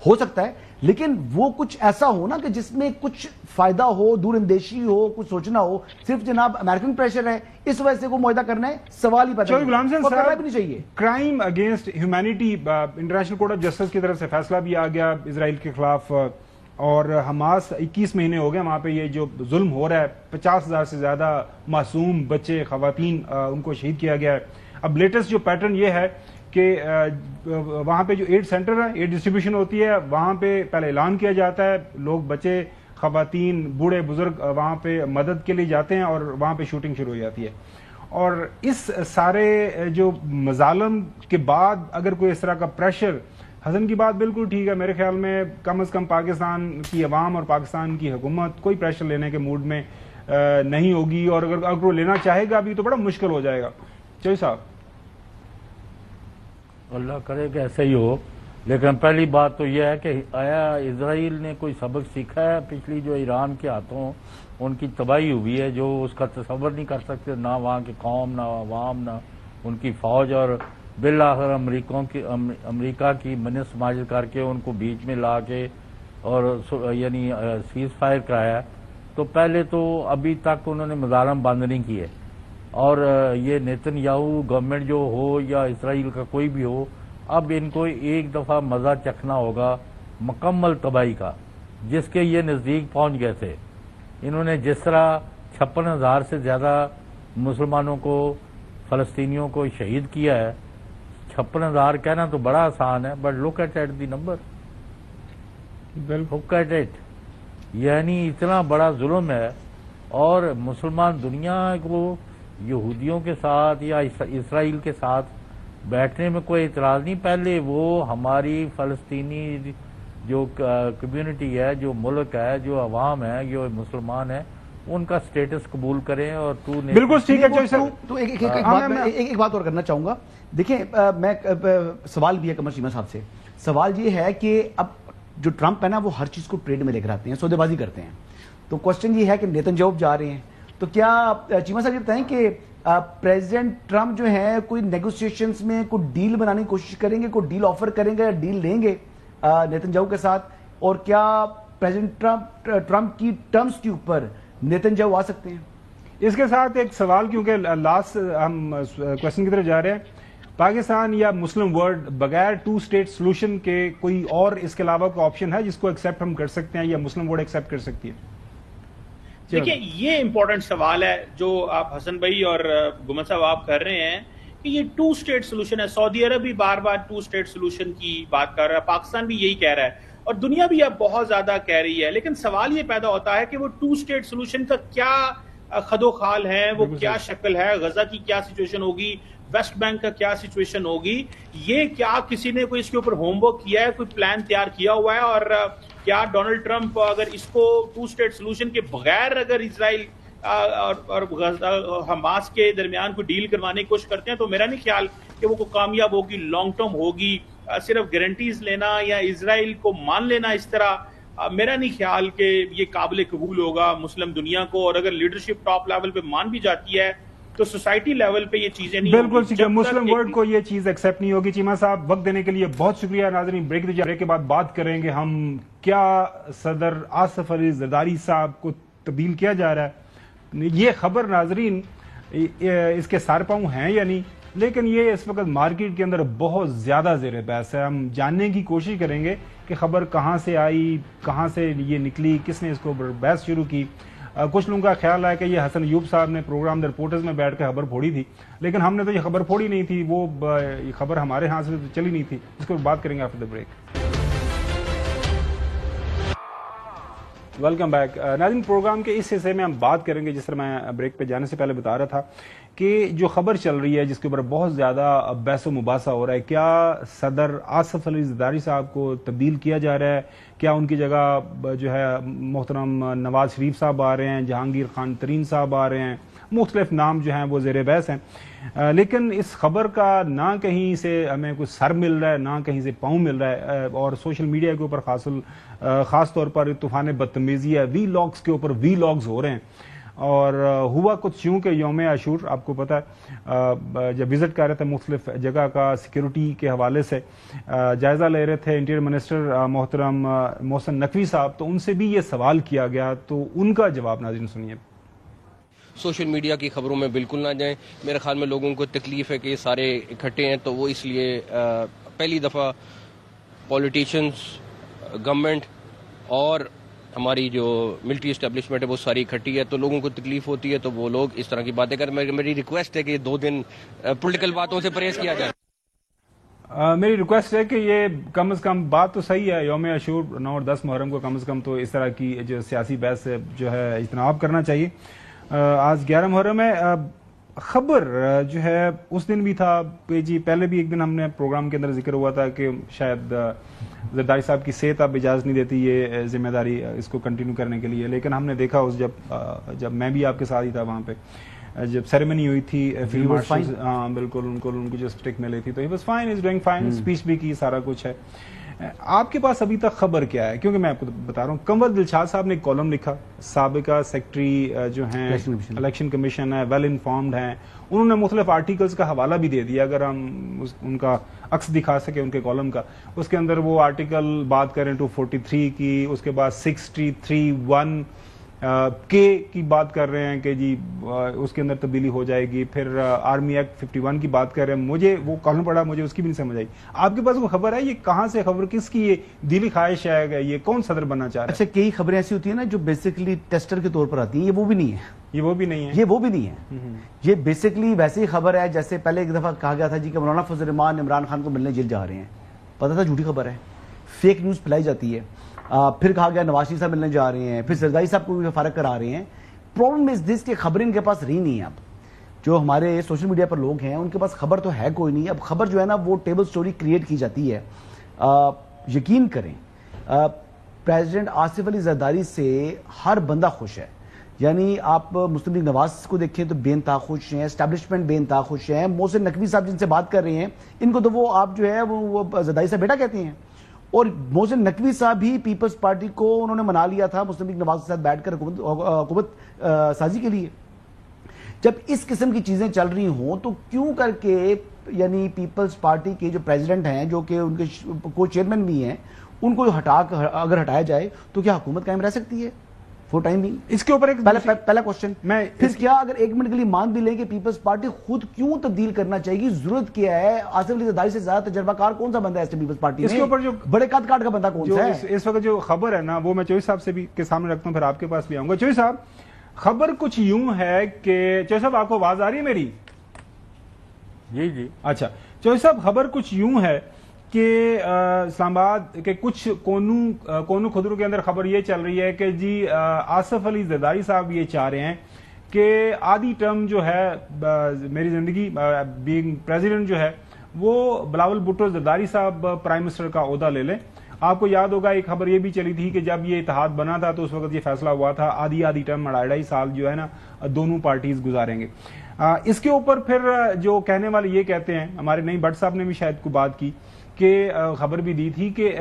हो सकता है, लेकिन वो कुछ ऐसा हो ना कि जिसमें कुछ फायदा हो, दूरअंदेशी हो, कुछ सोचना हो। सिर्फ जनाब अमेरिकन प्रेशर है, इस वजह से को मुआहदा करना है, सवाल ही पता नहीं चाहिए। Crime against humanity, international court of justice की तरफ से फैसला भी आ गया इसराइल के खिलाफ, और हमास 21 महीने हो गए वहां पे ये जो जुल्म हो रहा है, 50,000 से ज्यादा मासूम बच्चे, खवातीन उनको शहीद किया गया है। अब लेटेस्ट जो पैटर्न ये है कि वहां पे जो एड सेंटर है, एड डिस्ट्रीब्यूशन होती है, वहां पे पहले ऐलान किया जाता है, लोग, बच्चे, खवातीन, बूढ़े बुजुर्ग वहां पे मदद के लिए जाते हैं, और वहां पे शूटिंग शुरू हो जाती है। और इस सारे जो मजालम के बाद अगर कोई इस तरह का प्रेशर, हसन की बात बिल्कुल ठीक है, मेरे ख्याल में कम से कम पाकिस्तान की अवाम और पाकिस्तान की हुकूमत कोई प्रेशर लेने के मूड में नहीं होगी, और अगर वो लेना चाहेगा भी तो बड़ा मुश्किल हो जाएगा। चौधरी साहब, अल्लाह करे कि ऐसा ही हो, लेकिन पहली बात तो यह है कि आया इजराइल ने कोई सबक सीखा है पिछली जो ईरान के हाथों उनकी तबाही हुई है, जो उसका तसव्वुर नहीं कर सकते, ना वहाँ की कौम, ना अवाम, ना उनकी फौज, और बिल आखिर अमरीका की मन्नत समाजत करके उनको बीच में ला के और यानी सीज फायर कराया। तो पहले तो अभी तक उन्होंने मुजालम बंद नहीं किए, और ये नेतन्याहू गवर्नमेंट जो हो या इसराइल का कोई भी हो, अब इनको एक दफा मजा चखना होगा मुकम्मल तबाही का, जिसके ये नजदीक पहुंच गए थे। इन्होंने जिस तरह 56,000 से ज्यादा मुसलमानों को, फलस्तीनियों को शहीद किया है, 56,000 कहना तो बड़ा आसान है, but look at the number, look at it, यानी इतना बड़ा जुल्म है। और मुसलमान दुनिया को यहूदियों के साथ या इसराइल के साथ बैठने में कोई इतराज नहीं, पहले वो हमारी फलस्तीनी जो कम्युनिटी है, जो मुल्क है, जो अवाम है, जो मुसलमान है, उनका स्टेटस कबूल करें। और तू बिल्कुल ठीक है सर। तो एक बात और करना चाहूंगा। देखिए मैं सवाल भी है कमर चीमा साहब से, सवाल ये है कि अब जो ट्रंप है ना वो हर चीज को ट्रेड में लेकर आते हैं, सौदेबाजी करते हैं। तो क्वेश्चन ये है कि नेतन्याहू जा रहे हैं, तो क्या चीमा साहब ये बताएं कि प्रेसिडेंट ट्रंप जो है कोई नेगोशिएशंस में कोई डील बनाने की कोशिश करेंगे, कोई डील ऑफर करेंगे या डील लेंगे नेतन्याहू के साथ, और क्या प्रेसिडेंट ट्रंप की टर्म्स के ऊपर नेतन्याहू आ सकते हैं? इसके साथ एक सवाल, क्योंकि लास्ट हम क्वेश्चन की तरफ जा रहे हैं, पाकिस्तान या मुस्लिम वर्ल्ड बगैर 2 स्टेट सोल्यूशन के कोई और इसके अलावा कोई ऑप्शन है जिसको एक्सेप्ट हम कर सकते हैं या मुस्लिम वर्ल्ड एक्सेप्ट कर सकती है? देखिए, ये इंपॉर्टेंट सवाल है जो आप हसन भाई और गुमन साहब आप कर रहे हैं कि ये 2 स्टेट सोल्यूशन है। सऊदी अरब भी बार बार 2 स्टेट सोल्यूशन की बात कर रहा है, पाकिस्तान भी यही कह रहा है और दुनिया भी अब बहुत ज्यादा कह रही है। लेकिन सवाल ये पैदा होता है कि वो 2 स्टेट सोल्यूशन का क्या खदोखाल है, वो क्या शक्ल है, गजा की क्या सिचुएशन होगी, वेस्ट बैंक का क्या सिचुएशन होगी, ये क्या किसी ने कोई इसके ऊपर होमवर्क किया है, कोई प्लान तैयार किया हुआ है? और क्या डोनाल्ड ट्रंप अगर इसको 2 स्टेट सोल्यूशन के बगैर अगर इजराइल और हमास के दरमियान कोई डील करवाने की कोशिश करते हैं तो मेरा नहीं ख्याल कि वो कामयाब होगी, लॉन्ग टर्म होगी। सिर्फ गारंटीज लेना या इजराइल को मान लेना इस तरह मेरा नहीं ख्याल कि ये काबिल कबूल होगा मुस्लिम दुनिया को। और अगर लीडरशिप टॉप लेवल पे मान भी जाती है तो सोसाइटी लेवल पे ये चीजें नहीं बिल्कुल ठीक है, मुस्लिम वर्ल्ड को ये चीज एक्सेप्ट नहीं होगी। चीमा साहब वक्त देने के लिए बहुत शुक्रिया। नाज़रीन ब्रेक दीजिए, ब्रेक के बाद बात करेंगे हम क्या सदर आसिफ अली जरदारी साहब को तब्दील किया जा रहा है। ये खबर नाज़रीन इसके सार पाँव हैं या नहीं, लेकिन ये इस वक्त मार्केट के अंदर बहुत ज्यादा ज़ेर बहस है। हम जानने की कोशिश करेंगे कि खबर कहाँ से आई, कहाँ से ये निकली, किसने इसको बहस शुरू की। कुछ लोगों का ख्याल है कि ये हसन अयूब साहब ने प्रोग्राम द रिपोर्टर्स में बैठ कर खबर फोड़ी थी, लेकिन हमने तो ये खबर फोड़ी नहीं थी, वो ये खबर हमारे हाथ से तो चली नहीं थी। इसको बात करेंगे after the break. Welcome back. नाज़रीन प्रोग्राम के इस हिस्से में हम बात करेंगे, जिस तरह मैं ब्रेक पे जाने से पहले बता रहा था, कि जो खबर चल रही है जिसके ऊपर बहुत ज़्यादा बहस व मुबासा हो रहा है, क्या सदर आसिफ अली जरदारी साहब को तब्दील किया जा रहा है, क्या उनकी जगह जो है मोहतरम नवाज शरीफ साहब आ रहे हैं, जहांगीर खान तरीन साहब आ रहे हैं, मुख्तलिफ नाम जो हैं वो ज़ेर बहस हैं। लेकिन इस खबर का ना कहीं से हमें कुछ सर मिल रहा है, ना कहीं से पाँव मिल रहा है। और सोशल मीडिया के ऊपर ख़ास तौर पर तूफ़ान बदतमीज़ी है, वी लॉग्स के ऊपर वी लॉग्स हो रहे हैं। और हुआ कुछ यूँ कि यौम आशूर आपको पता है, जब विज़िट कर रहे थे मुख्तलिफ जगह का सिक्योरिटी के हवाले से जायज़ा ले रहे थे इंटीरियर मिनिस्टर मोहतरम मोहसिन नकवी साहब, तो उनसे भी ये सवाल किया गया, तो उनका जवाब नाज़रीन सुनिए। सोशल मीडिया की खबरों में बिल्कुल ना जाएं। मेरे ख्याल में लोगों को तकलीफ है कि ये सारे इकट्ठे हैं, तो वो इसलिए पहली दफ़ा पॉलिटिशियंस, गवर्नमेंट और हमारी जो मिलिट्री इस्टेब्लिशमेंट है वो सारी इकट्ठी है, तो लोगों को तकलीफ होती है, तो वो लोग इस तरह की बातें कर। मेरी रिक्वेस्ट है कि 2 दिन पॉलिटिकल बातों से परहेज किया जाए। मेरी रिक्वेस्ट है कि ये कम से कम बात तो सही है, यौम आशूर 9 और 10 मुहर्रम को कम से कम तो इस तरह की जो सियासी बहस जो है इज्तनाब करना चाहिए। आज 11 मुहर्रम है। खबर जो है उस दिन भी था जी, पहले भी एक दिन हमने प्रोग्राम के अंदर जिक्र हुआ था कि शायद जरदारी साहब की सेहत अब इजाज़त नहीं देती ये जिम्मेदारी इसको कंटिन्यू करने के लिए। लेकिन हमने देखा उस जब मैं भी आपके साथ ही था वहाँ पे, जब सेरेमनी हुई थी फील्ड मार्शल, हाँ बिल्कुल, उनको जो स्टिक मिली थी, तो he was fine, is doing fine, speech भी की, सारा कुछ है। आपके पास अभी तक खबर क्या है? क्योंकि मैं आपको बता रहा हूँ, कंवर दिलशाद साहब ने एक कॉलम लिखा, साबिका सेक्रेटरी जो हैं इलेक्शन कमीशन है, वेल इन्फॉर्म्ड हैं, उन्होंने मुख्तलिफ आर्टिकल्स का हवाला भी दे दिया, अगर हम उनका अक्स दिखा सके उनके कॉलम का। उसके अंदर वो आर्टिकल बात करें 243 की, उसके बाद 631 کی بات کر رہے ہیں کہ جی اس کے اندر تبدیلی ہو جائے گی, پھر آرمی ایکٹ 51 کی بات کر رہے ہیں. مجھے وہ کالم پڑھا, مجھے اس کی بھی نہیں سمجھ آئی. آپ کے پاس وہ خبر ہے, یہ کہاں سے خبر, کس کی یہ دلی خواہش ہے, یہ کون صدر بننا چاہ رہا ہے؟ اچھا, کئی خبریں ایسی ہوتی ہیں نا جو بیسیکلی ٹیسٹر کے طور پر آتی ہیں, یہ وہ بھی نہیں ہے. یہ وہ بھی نہیں ہے, یہ وہ بھی نہیں ہے. یہ بیسیکلی ویسے ہی خبر ہے جیسے پہلے ایک دفعہ کہا گیا تھا جی کہ مولانا فضل الرحمان عمران خان کو ملنے جیل جا رہے ہیں. پتا تھا جھوٹی خبر ہے, فیک نیوز پھیلائی جاتی ہے. پھر کہا گیا نواز شریف صاحب ملنے جا رہے ہیں, پھر زرداری صاحب کو فارغ کرا رہے ہیں. پرابلم از دس کہ خبریں ان کے پاس رہی نہیں ہیں. اب جو ہمارے سوشل میڈیا پر لوگ ہیں ان کے پاس خبر تو ہے کوئی نہیں. اب خبر جو ہے نا وہ ٹیبل سٹوری کریٹ کی جاتی ہے. یقین کریں پریزیڈنٹ آصف علی زرداری سے ہر بندہ خوش ہے. یعنی آپ مسلم لیگ نواز کو دیکھیں تو بے انتہا خوش ہیں, اسٹیبلشمنٹ بے انتہا خوش ہیں. محسن نقوی صاحب جن سے بات کر رہے ہیں ان کو تو وہ آپ جو ہے وہ زرداری صاحب بیٹا کہتے ہیں. اور محسن نقوی صاحب بھی پیپلز پارٹی کو انہوں نے منا لیا تھا مسلم لیگ نواز کے ساتھ بیٹھ کر حکومت سازی کے لیے. جب اس قسم کی چیزیں چل رہی ہوں تو کیوں کر کے یعنی پیپلز پارٹی کے جو پریزیڈنٹ ہیں, جو کہ ان کے کو چیئرمین بھی ہیں, ان کو اگر ہٹایا جائے تو کیا حکومت قائم رہ سکتی ہے فور ٹائم بھی؟ اس کے اوپر ایک پہلا کوشچن. پھر کیا اگر ایک منٹ کے لیے مان بھی لیں کہ پیپلز پارٹی خود کیوں تبدیل کرنا چاہیے گی, ضرورت کیا ہے؟ آصف علی زرداری سے زیادہ تجربہ کار کون سا بندہ ہے ایسے پیپلز پارٹی میں؟ اس کے اوپر جو بڑے قد کاٹ کا بندہ کون سا ہے اس وقت جو خبر ہے نا, وہ میں چوہی صاحب سے بھی کے سامنے رکھتا ہوں, پھر آپ کے پاس بھی آؤں گا. چوہی صاحب, خبر کچھ یوں ہے کہ چوہی صاحب آپ کو آواز آ رہی ہے میری؟ جی جی. اچھا چوہی صاحب, خبر کچھ یوں ہے کہ اسلام آباد کے کچھ کونوں خدروں کے اندر خبر یہ چل رہی ہے کہ جی آصف علی زرداری صاحب یہ چاہ رہے ہیں کہ آدھی ٹرم جو ہے میری زندگی بینگ پریزیڈنٹ جو ہے وہ بلاول بھٹو زرداری صاحب پرائم منسٹر کا عہدہ لے لیں. آپ کو یاد ہوگا ایک خبر یہ بھی چلی تھی کہ جب یہ اتحاد بنا تھا تو اس وقت یہ فیصلہ ہوا تھا آدھی ٹرم 2.5 سال جو ہے نا دونوں پارٹیز گزاریں گے. اس کے اوپر پھر جو کہنے والے یہ کہتے ہیں, ہمارے نئی بٹ صاحب نے بھی شاید کو بات کی کہ خبر بھی دی تھی کہ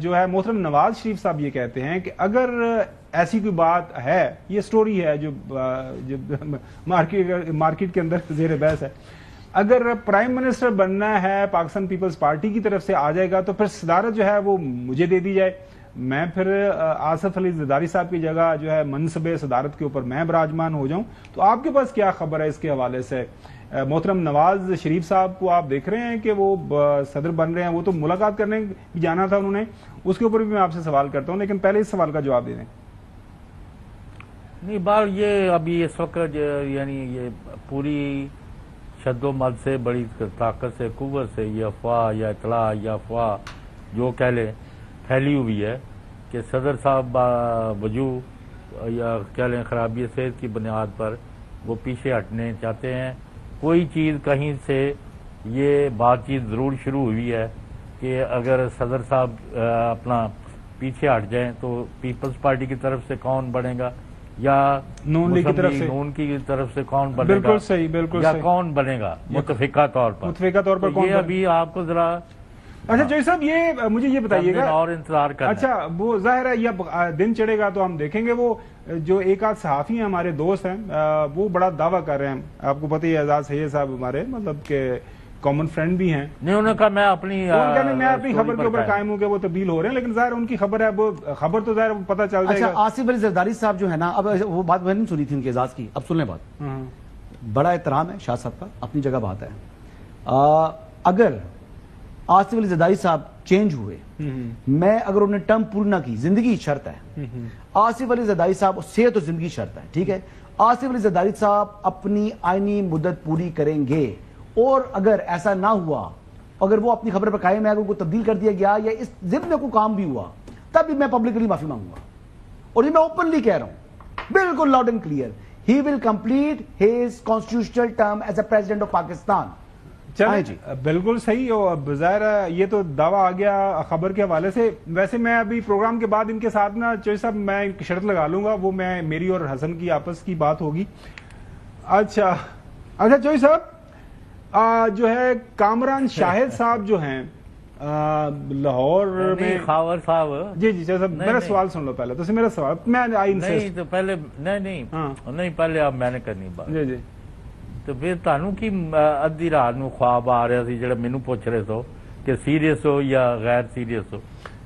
جو ہے محترم نواز شریف صاحب یہ کہتے ہیں کہ اگر ایسی کوئی بات ہے, یہ سٹوری ہے جو مارکیٹ کے اندر زیر بحث ہے, اگر پرائم منسٹر بننا ہے پاکستان پیپلز پارٹی کی طرف سے آ جائے گا تو پھر صدارت جو ہے وہ مجھے دے دی جائے, میں پھر آصف علی زرداری صاحب کی جگہ جو ہے منصب صدارت کے اوپر میں براجمان ہو جاؤں. تو آپ کے پاس کیا خبر ہے اس کے حوالے سے؟ محترم نواز شریف صاحب کو آپ دیکھ رہے ہیں کہ وہ صدر بن رہے ہیں, وہ تو ملاقات کرنے جانا تھا انہوں نے, اس کے اوپر بھی میں آپ سے سوال کرتا ہوں, لیکن پہلے اس سوال کا جواب دے دیں. نہیں بار یہ ابھی اس وقت یعنی یہ پوری شد و مد سے, بڑی طاقت سے, قوت سے یہ افواہ یا اطلاع یا افواہ جو کہہ لیں پھیلی ہوئی ہے کہ صدر صاحب وجوہ یا کہہ لیں خرابی صحت کی بنیاد پر وہ پیچھے ہٹنے چاہتے ہیں. کوئی چیز کہیں سے یہ بات چیت ضرور شروع ہوئی ہے کہ اگر صدر صاحب اپنا پیچھے ہٹ جائیں تو پیپلز پارٹی کی طرف سے کون بنے گا یا نون لیگ کی طرف سے کون بنے گا, بالکل صحیح, بالکل یا کون بنے گا متفقہ طور پر یہ ابھی آپ کو ذرا. اچھا چوہی صاحب, یہ مجھے یہ بتائیے گا اور انتظار کرنا. اچھا وہ ظاہر ہے یہ دن چڑھے گا تو ہم دیکھیں گے. وہ جو ایک آدھ صحافی ہیں ہمارے دوست ہیں وہ بڑا دعویٰ کر رہے ہیں, آپ کو پتہ ہی اعزاز سید صاحب ہمارے مطلب کہ کامن فرینڈ بھی ہیں, نہیں انہوں نے کہا میں اپنی خبر کے اوپر قائم ہوں کہ وہ تبدیل ہو رہے ہیں, لیکن ظاہر ان کی خبر ہے, وہ خبر تو ظاہر پتہ چل جائے گا. اچھا آصف علی زرداری صاحب جو ہے نا, اب وہ بات میں نے سنی تھی ان کے اعزاز کی, اب سن لیں بات. بڑا احترام ہے شاہ صاحب کا, اپنی جگہ بات ہے. اگر آصف علی زرداری صاحب چینج ہوئے, میں اگر انہوں نے ٹرم پوری نہ کی, زندگی شرط ہے, آصف علی زرداری صاحب صحت اور زندگی شرط ہے, ٹھیک ہے, آصف علی زرداری صاحب اپنی آئینی مدت پوری کریں گے, اور اگر ایسا نہ ہوا, اگر وہ اپنی خبر پر قائم ہے, اگر کو تبدیل کر دیا گیا یا اس ضمن میں کوئی کام بھی ہوا, تب بھی میں پبلکلی معافی مانگوں گا, اور یہ میں اوپنلی کہہ رہا ہوں بالکل loud and clear. He will complete his constitutional term as a president of Pakistan. جی بالکل صحیح. اور ظاہر یہ تو دعویٰ آ گیا خبر کے حوالے سے. ویسے میں ابھی پروگرام کے بعد ان کے ساتھ نا چوہی صاحب میں ایک شرط لگا لوں گا, وہ میں میری اور حسن کی آپس کی بات ہوگی. اچھا چوہی صاحب جو ہے کامران شاہد صاحب جو ہیں لاہور میں, خاور صاحب, جی چوہی صاحب میرا سوال سن لو پہلے, تو میرا سوال میں نہیں تو پہلے نہیں پہلے اب میں نے کرنی بات. جی تو پھر تانوں کی ادھی رات نو خواب آ رہا سی جڑا مینوں پوچھ رہے سو کہ سیریس ہو یا غیر سیریس ہو.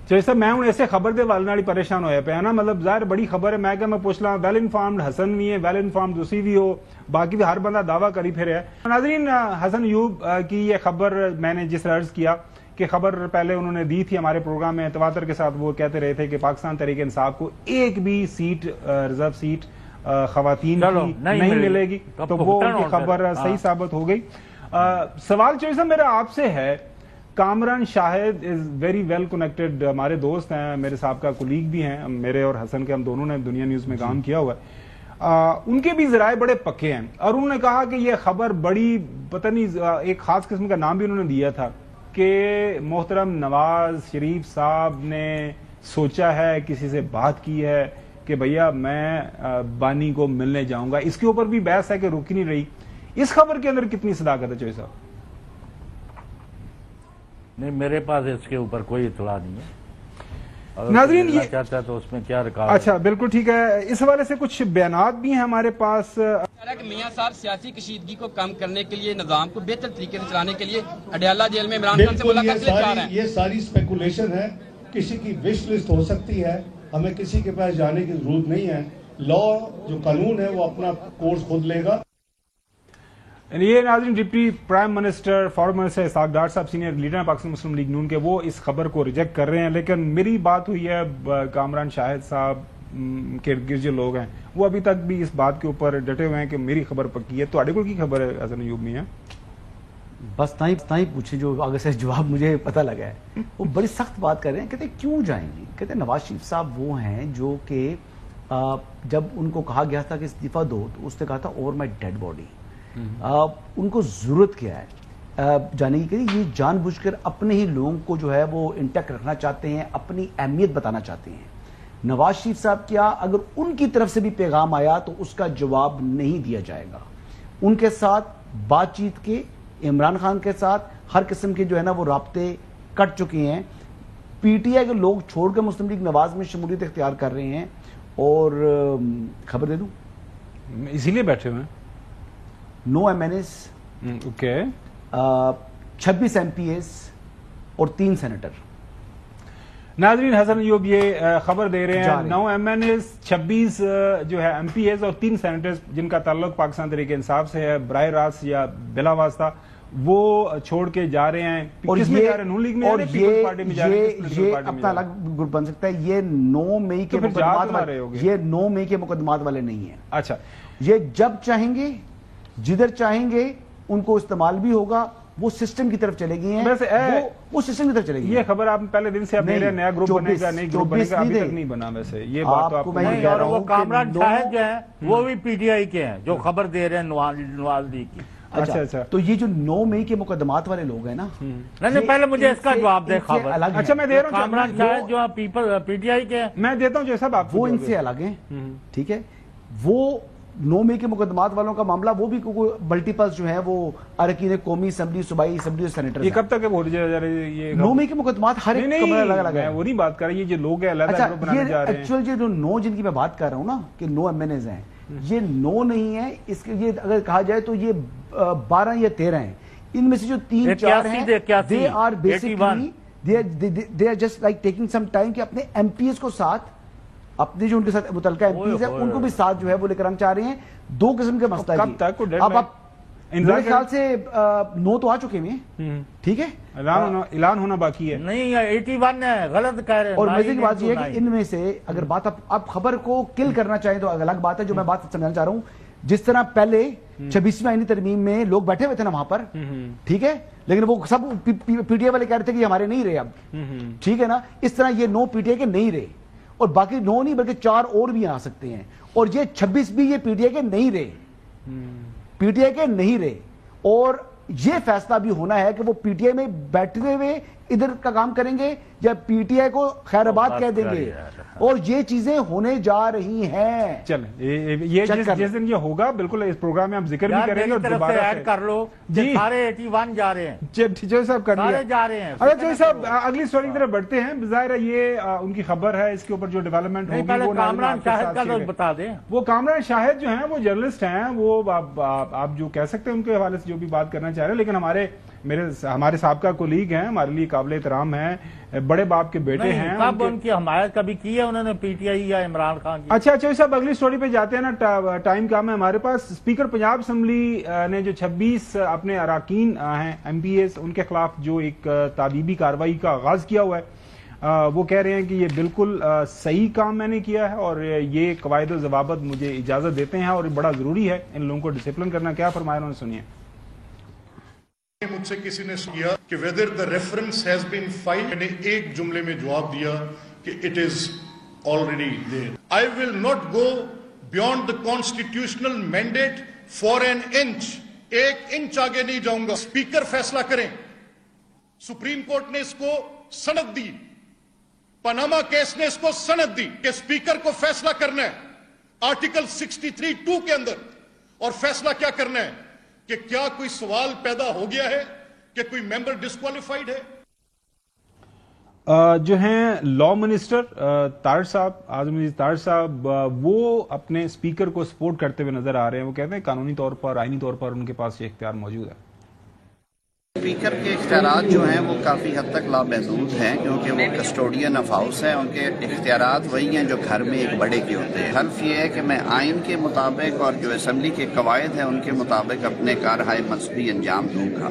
चौधरी साहब मैं हूं ऐसे खबर दे वाले नाल परेशान होया पे ना, मतलब ज़ाहिर बड़ी खबर है, मैं क्या मैं पूछ ला वेल इन्फॉर्म्ड हसन भी है, वेल इन्फॉर्म्ड दूसरी भी हो, बाकी भी हर बंदा दावा करी फिर है। नाज़रीन, हसन अय्यूब की ये खबर मैंने जिस अर्ज किया कि खबर पहले उन्होंने दी थी हमारे प्रोग्राम में तवातर के साथ, वो कहते रहे थे कि पाकिस्तान तहरीक इंसाफ को एक भी सीट रिजर्व सीट खवातीन की नहीं मिलेगी, तो वो उनकी खबर सही साबित हो गई। सवाल चौधरी साहब मेरा आपसे है, Kamran Shahid is very well connected, हमारे दोस्त हैं, मेरे साहब का कुलीग भी हैं, मेरे और हसन के हम दोनों ने दुनिया न्यूज में काम किया हुआ है। उनके भी जराए बड़े पक्के हैं और उन्होंने कहा कि ये खबर बड़ी पता नहीं एक खास किस्म का नाम भी उन्होंने दिया था कि मोहतरम नवाज शरीफ साहब ने सोचा है, किसी से बात की है कि भैया मैं बानी को मिलने जाऊंगा। इसके ऊपर भी बहस है कि रुकी नहीं रही। इस खबर के अंदर कितनी सदाकत है चौधरी साहब? नहीं, मेरे पास इसके ऊपर कोई इतला नहीं है। नाज़रीन ये चाहता है तो उसमें क्या रिकॉर्ड? अच्छा, बिल्कुल ठीक है। इस हवाले से कुछ बयानात भी हैं हमारे पास। मियां साहब सियासी कशीदगी को कम करने के लिए, निजाम को बेहतर तरीके से चलाने के लिए अडयाला जेल में इमरान खान से मुलाकात के लिए जा रहे हैं। ये सारी स्पेकुलेशन है, किसी की विश लिस्ट हो सकती है, हमें किसी के पास जाने की जरूरत नहीं है। लॉ जो कानून है वो अपना कोर्स खुद लेगा। ये नाज़रीन deputy prime minister foreign minister Ishaq Dar साहब सीनियर लीडर हैं पाकिस्तान मुस्लिम लीग नून के, वो इस खबर को रिजेक्ट कर रहे हैं। लेकिन मेरी बात हुई है कामरान शाहिद साहब के इर्द जो लोग हैं वो अभी तक भी इस बात के ऊपर डटे हुए हैं कि मेरी खबर पक्की है। तो आड़े की खबर है हसन अय्यूब में है? बस ताई पूछे जो आगे से जवाब मुझे पता लगा है। वो बड़ी सख्त बात कर रहे हैं, कहते क्यों जाएंगे? कहते नवाज शरीफ साहब वो हैं जो कि जब उनको कहा गया था कि इस्तीफा दो तो उसने कहा था ओवर माई डेड बॉडी। उनको जरूरत क्या है जाने की? ये जानबूझकर अपने ही लोगों को जो है वो इंटैक्ट रखना चाहते हैं, अपनी अहमियत बताना चाहते हैं। नवाज शरीफ साहब क्या, अगर उनकी तरफ से भी पैगाम आया तो उसका जवाब नहीं दिया जाएगा। उनके साथ बातचीत के, इमरान खान के साथ हर किस्म के जो है ना वो राब्ते कट चुके हैं। पीटीआई के लोग छोड़कर मुस्लिम लीग नवाज में शमूलियत इख्तियार कर रहे हैं। और खबर दे दूं, इसीलिए बैठे हुए हैं। 9 MNAs, ओके, 26 MPAs और 3 सेनेटर। नाज़रीन, हसन अय्यूब ये खबर दे रहे हैं 9 MNAs, 26 जो है MPAs और 3 सेनेटर्स जिनका ताल्लुक पाकिस्तान तहरीक इंसाफ से है, बराह रास्त या बिला वास्ता, वो छोड़ के जा रहे हैं। और किस में जा रहे हैं? नून लीग में, और पीपल्स पार्टी में जा रहे हैं? ये अपना अलग ग्रुप बन सकता है। ये 9 मई के मुकदमात वाले, ये 9 मई के मुकदमात वाले नहीं है। अच्छा, ये जब चाहेंगे जिधर चाहेंगे उनको इस्तेमाल भी होगा। वो सिस्टम की तरफ चले गए हैं, वो सिस्टम की तरफ चले गए। ये खबर आप पहले दिन से आप मेरे नया ग्रुप बनेगा, नहीं ग्रुप बनेगा, अभी तक नहीं बना। वैसे ये बात तो आपको मैं कह रहा हूं। कामरान शाहिद जो है वो भी पीटीआई के हैं जो खबर दे रहे हैं नवाज लीग की। अच्छा, तो ये जो 9 मई के मुकदमात वाले लोग हैं ना, नहीं पहले मुझे इसका जवाब दे खबर। अच्छा, मैं दे रहा हूँ कामरान शाहिद जो पीटीआई के, मैं देता हूँ जैसा आप, वो इनसे अलग है। ठीक है, वो 9 मई के मुकदमात वालों का मामला, वो भी मल्टीपल्स जो है वो अरकान कौमी असेंबली, सूबाई असेंबली और सेनेटर। ये कब तक है? ये 9 मई के मुकदमात हर एक अलग अलग है। वो नहीं बात कर रही, ये जो लोग हैं अलग अलग बनाने जा रहे हैं। एक्चुअल ये जो 9 जिनकी मैं बात कर रहा हूँ ना कि 9 MNAs हैं, ये 9 नहीं है। इसके ये अगर कहा जाए तो ये 12 या 13 हैं। इनमें से जो 3-4 हैं they are basically they are just like taking some time कि अपने MPs को साथ, अपने जो उनके साथ मुतलका MPs है उनको भी साथ जो है वो लेकर आना चाह रहे हैं। 2 किस्म के मसला है। कब तक? अब आप मेरे ख्याल से 9 तो आ चुके हैं। ठीक है, ऐलान होना बाकी है। नहीं, 81 है, गलत कह रहे हैं। और मजे की बात यह है कि इनमें से अगर बात आप खबर को किल करना चाहें तो अलग बात है। जो मैं बात समझाना चाह रहा हूं, जिस तरह पहले 26वीं आईनी तरमीम में लोग बैठे हुए थे ना वहां पर, ठीक है, लेकिन वो सब पीटीआई वाले कह रहे थे कि हमारे नहीं रहे अब। ठीक है ना, इस तरह ये 9 पीटीआई के नहीं रहे और बाकी 9 नहीं बल्कि 4 और भी आ सकते हैं। और ये 26 भी ये पीटीआई के नहीं रहे, पीटीआई के नहीं रहे। और ये फैसला भी होना है कि वो पीटीआई में बैठे हुए इधर का काम करेंगे या पीटीआई को खैराबाद कह देंगे। और ये चीजें होने जा रही हैं। चलें, ये जिस दिन ये होगा बिल्कुल इस प्रोग्राम में हम जिक्र भी करेंगे। और दोबारा ऐड कर लो जी, सारे 81 जा रहे हैं। जो साहब कर सारे जा रहे हैं। अरे जो साहब अगली स्टोरी की तरफ बढ़ते हैं। जाहिर है ये उनकी खबर है, इसके ऊपर जो डेवलपमेंट होगी वो कामरान शाहिद का तो बता दें। वो कामरान शाहिद जो हैं वो जर्नलिस्ट हैं, वो आप जो कह सकते हैं उनके हवाले से जो भी बात करना चाह रहे हैं। लेकिन हमारे हमारे साबका कोलीग हैं, हमारे लिए काबिल एहतराम हैं, बड़े बाप के बेटे हैं। कब उनकी हमायत कभी की है उन्होंने पीटीआई या इमरान खान की? अच्छा साहब, अगली स्टोरी पे जाते हैं ना, टाइम कम है हमारे पास। स्पीकर पंजाब असम्बली ने जो 26 अपने अराकीन हैं MPAs, उनके खिलाफ जो एक ताबीबी कार्रवाई का आगाज किया हुआ है, वो कह रहे हैं कि ये बिल्कुल सही काम मैंने किया है और ये कवायद और ज़वाबत मुझे इजाजत देते हैं और बड़ा जरूरी है इन लोगों को डिसिप्लिन करना। क्या फरमाया उन्होंने, सुनिए। मुझसे किसी ने किया कि whether the reference has been filed, मैंने एक जुमले में जवाब दिया कि it is already there. I will not go beyond the constitutional mandate for an inch, 1 inch आगे नहीं जाऊंगा। स्पीकर फैसला करें। सुप्रीम कोर्ट ने इसको सनद दी, पनामा केस ने इसको सनद दी कि स्पीकर को फैसला करना है आर्टिकल 63(2) के अंदर, और फैसला क्या करना है कि क्या कोई सवाल पैदा हो गया है कि कोई मेंबर डिस्क्वालिफाइड है। जो हैं लॉ मिनिस्टर तार साहब, आजम अजीज तार साहब, वो अपने स्पीकर को सपोर्ट करते हुए नजर आ रहे हैं। वो कहते हैं कानूनी तौर पर, आईनी तौर पर उनके पास ये इख्तियार मौजूद है। स्पीकर के इख्तियारात जो हैं वो काफ़ी हद तक लामहदूद हैं, क्योंकि वो कस्टोडियन ऑफ हाउस हैं। उनके इख्तियारात वही हैं जो घर में एक बड़े के होते हैं। हल्फ ये है कि मैं आइन के मुताबिक और जो असम्बली के कवायद हैं उनके मुताबिक अपने कारहाय मसबी अंजाम दूंगा।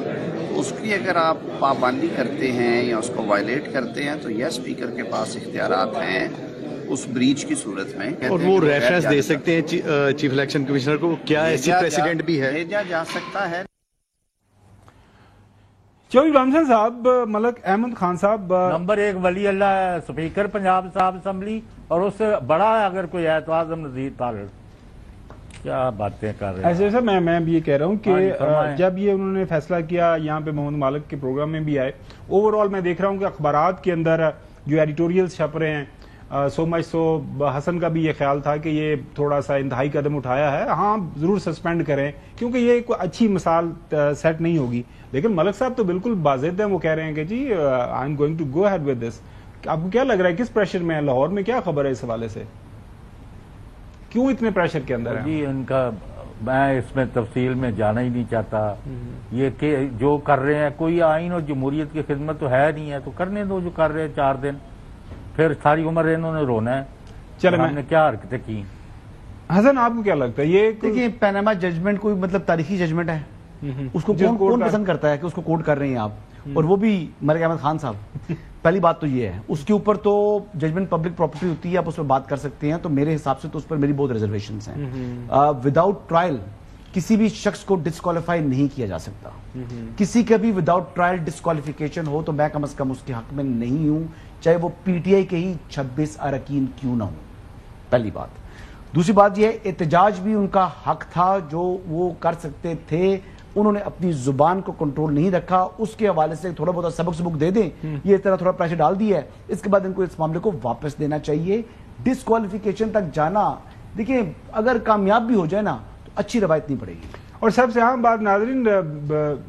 उसकी अगर आप पाबंदी करते हैं या उसको वायलेट करते हैं तो यह स्पीकर के पास इख्तियारात हैं उस ब्रीच की सूरत में। और वो रेफरेंस दे सकते हैं चीफ इलेक्शन कमिश्नर को, क्या ऐसी प्रेसिडेंट भी है? भेजा जा सकता है। चौधरी गुलाम हुसैन साहब, मलक अहमद खान साहब नंबर 1 वली अल्लाह है, स्पीकर पंजाब साहब असम्बली, और उससे बड़ा अगर कोई है तो आजम नजीर तारड़। क्या बातें कर रहे हैं ऐसे सर। मैं भी ये कह रहा हूँ कि जब ये उन्होंने फैसला किया, यहाँ पे मोहम्मद मालिक के प्रोग्राम में भी आए, ओवरऑल मैं देख रहा हूँ कि अखबारात के अंदर जो एडिटोरियल्स छप रहे हैं, सो मच सो हसन का भी ये ख्याल था कि ये थोड़ा सा इंतहाई कदम उठाया है, हाँ जरूर सस्पेंड करें क्योंकि ये कोई अच्छी मिसाल सेट नहीं होगी। लेकिन मलिक साहब तो बिल्कुल बाज़िद हैं, वो कह रहे हैं कि जी I am going to go ahead with this. आपको क्या लग रहा है, किस प्रेशर में है? लाहौर में क्या खबर है इस हवाले से, क्यों इतने प्रेशर के अंदर है? जी उनका मैं इसमें तफसील में जाना ही नहीं चाहता। ये कि जो कर रहे हैं, कोई आइन और जमहूरियत की खिदमत तो है नहीं है, तो करने दो जो कर रहे हैं। 4 दिन फिर सारी उम्र इन्होंने रोना है। चलो हमने क्या हरकतें की। हसन आपको क्या लगता है? ये देखिए पनामा जजमेंट कोई मतलब तारीखी जजमेंट है, उसको कौन पसंद करता है कि उसको कोट कर रहे हैं आप, और वो भी मलिक अहमद खान साहब। पहली बात तो ये है, उसके ऊपर तो जजमेंट पब्लिक प्रॉपर्टी होती है, आप उस पर बात कर सकते हैं, तो मेरे हिसाब से तो उस पर मेरी बहुत रिजर्वेशंस हैं। विदाउट ट्रायल किसी भी शख्स को डिस्क्वालीफाई नहीं किया जा सकता। किसी का भी विदाउट ट्रायल डिस्क्वालिफिकेशन हो तो मैं कम से कम उसके हक में नहीं हूं, चाहे वो पीटीआई के ही 26 अरकान क्यों ना हो। पहली बात। दूसरी बात यह, एहतजाज भी उनका हक था जो वो कर सकते थे, उन्होंने अपनी जुबान को कंट्रोल नहीं रखा, उसके हवाले से थोड़ा बहुत सबक दे दें, ये तरह थोड़ा प्रेशर डाल दिया है, इसके बाद इनको इस मामले को वापस देना चाहिए। डिस्क्वालिफिकेशन तक जाना, देखिए अगर कामयाब भी हो जाए ना तो अच्छी रवायत नहीं पड़ेगी। और सबसे अहम बात नाज़रीन,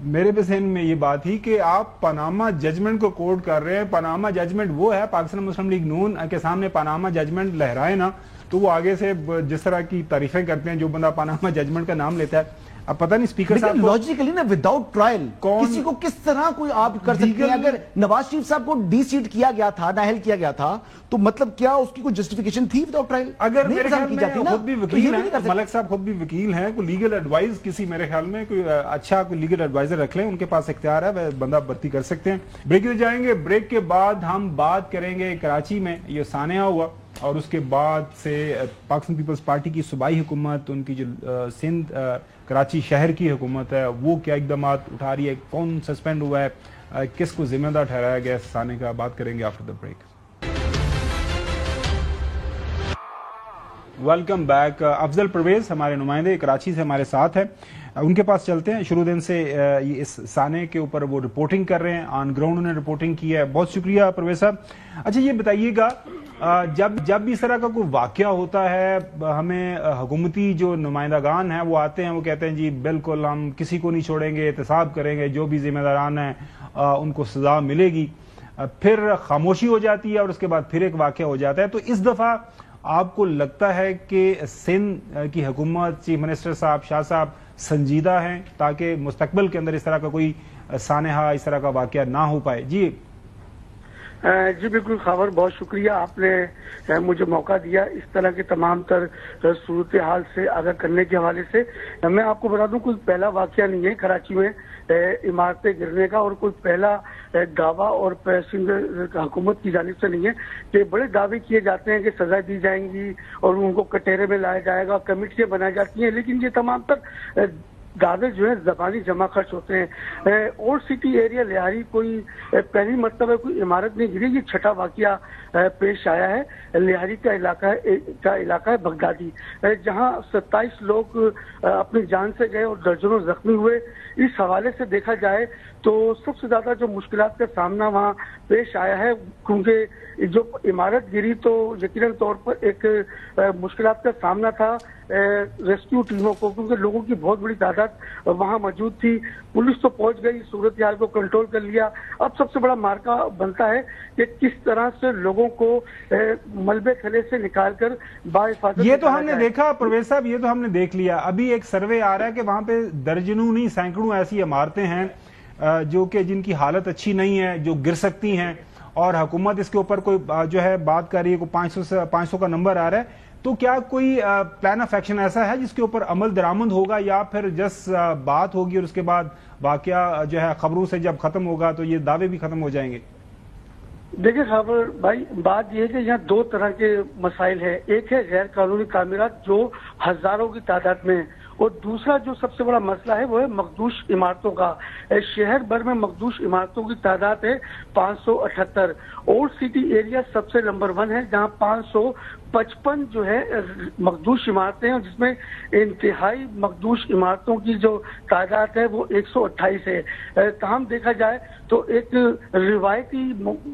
मेरे भी ज़हन में ये बात थी कि आप पनामा जजमेंट को कोट कर रहे हैं। पनामा जजमेंट वो है, पाकिस्तान मुस्लिम लीग नून के सामने पनामा जजमेंट लहराए ना तो वो आगे से जिस तरह की तारीफें करते हैं जो बंदा पनामा जजमेंट का नाम लेता है। अब पता नहीं स्पीकर साहब लॉजिकली ना विदाउट ट्रायल किसी को किस तरह कोई आप कर सकते हैं। अगर नवाज शरीफ साहब को डी-सीट किया गया था, नाअहल किया गया था, तो मतलब क्या उसकी कोई जस्टिफिकेशन थी विदाउट ट्रायल? अगर मेरे ख्याल में खुद भी वकील हैं, मलिक साहब खुद भी वकील हैं, कोई लीगल एडवाइस किसी मेरे ख्याल में कोई अच्छा कोई लीगल एडवाइजर रख लें, उनके पास इख्तियार है, वह बंदा भर्ती कर सकते हैं। ब्रेक ले जाएंगे, ब्रेक के बाद हम बात करेंगे कराची में ये सानिया हुआ और उसके बाद से पाकिस्तान पीपल्स पार्टी की सूबाई हुकूमत, उनकी जो सिंध कराची शहर की हुकूमत है वो क्या इकदाम उठा रही है, कौन सस्पेंड हुआ है, किसको जिम्मेदार ठहराया गया साने का, बात करेंगे after the break. Welcome back. Afzal Pervez हमारे नुमाइंदे कराची से हमारे साथ है, उनके पास चलते हैं। शुरू दिन से इस साने के ऊपर वो रिपोर्टिंग कर रहे हैं, ऑन ग्राउंड उन्होंने रिपोर्टिंग की है। बहुत शुक्रिया परवेज साहब। अच्छा ये बताइएगा, जब भी इस तरह का कोई वाकया होता है, हमें हुकूमती जो नुमाइंदागान हैं वो आते हैं, वो कहते हैं जी बिल्कुल हम किसी को नहीं छोड़ेंगे, एहतसाब करेंगे, जो भी जिम्मेदारान हैं उनको सजा मिलेगी। फिर खामोशी हो जाती है और उसके बाद फिर एक वाकया हो जाता है। तो इस दफा आपको लगता है कि सिंध की हुकूमत, चीफ मिनिस्टर साहब, शाह साहब संजीदा हैं ताकि मुस्तकबिल के अंदर इस तरह का कोई सानेहा इस तरह का वाकया ना हो पाए। जी बिल्कुल खबर, बहुत शुक्रिया आपने मुझे मौका दिया इस तरह के तमाम तर सूरत हाल से आगाह करने के हवाले से। मैं आपको बता दूं, कोई पहला वाकया नहीं है कराची में इमारतें गिरने का, और कोई पहला दावा और सिंध हुकूमत की जानिब से नहीं है कि बड़े दावे किए जाते हैं कि सजा दी जाएंगी और उनको कटहरे में लाया जाएगा, कमेटियां बनाई जाती हैं, लेकिन ये तमाम तर दावे जो है जबानी जमा खर्च होते हैं। ओल्ड सिटी एरिया लिहारी कोई पहली मरतबा कोई इमारत नहीं गिरी, ये छठा वाकया पेश आया है। लिहारी का इलाका है बगदादी, जहां 27 लोग अपनी जान से गए और दर्जनों जख्मी हुए। इस हवाले से देखा जाए तो सबसे ज्यादा जो मुश्किलात का सामना वहां पेश आया है, क्योंकि जो इमारत गिरी तो यकीनन तौर पर एक मुश्किलात का सामना था रेस्क्यू टीमों को, क्योंकि लोगों की बहुत बड़ी तादाद वहां मौजूद थी। पुलिस तो पहुंच गई, सूरत हाल को कंट्रोल कर लिया। अब सबसे बड़ा मार्का बनता है कि किस तरह से लोगों को मलबे थले से निकालकर बाहिफाजत। ये तो हमने देखा परवेज साहब, ये तो हमने देख लिया। अभी एक सर्वे आ रहा है कि वहां पे दर्जनों नहीं सैकड़ों ऐसी इमारतें हैं जो कि जिनकी हालत अच्छी नहीं है, जो गिर सकती हैं, और हुकूमत इसके ऊपर कोई जो है बात कर रही है, कोई 500 का नंबर आ रहा है। तो क्या कोई प्लान ऑफ एक्शन ऐसा है जिसके ऊपर अमल दरामद होगा, या फिर जस्ट बात होगी और उसके बाद वाकया जो है खबरों से जब खत्म होगा तो ये दावे भी खत्म हो जाएंगे? देखिए खबर भाई, बात यह है कि यहाँ दो तरह के मसाइल है। एक है गैर कानूनी तामीरात जो हजारों की तादाद में है, और दूसरा जो सबसे बड़ा मसला है वो है मखदूश इमारतों का। शहर भर में मखदूश इमारतों की तादाद है 578। ओल्ड सिटी एरिया सबसे नंबर 1 है, जहां 555 जो है मखदूश इमारतें हैं, जिसमें इंतहाई मखदूश इमारतों की जो तादाद है वो 128 है। तमाम देखा जाए तो एक रिवायती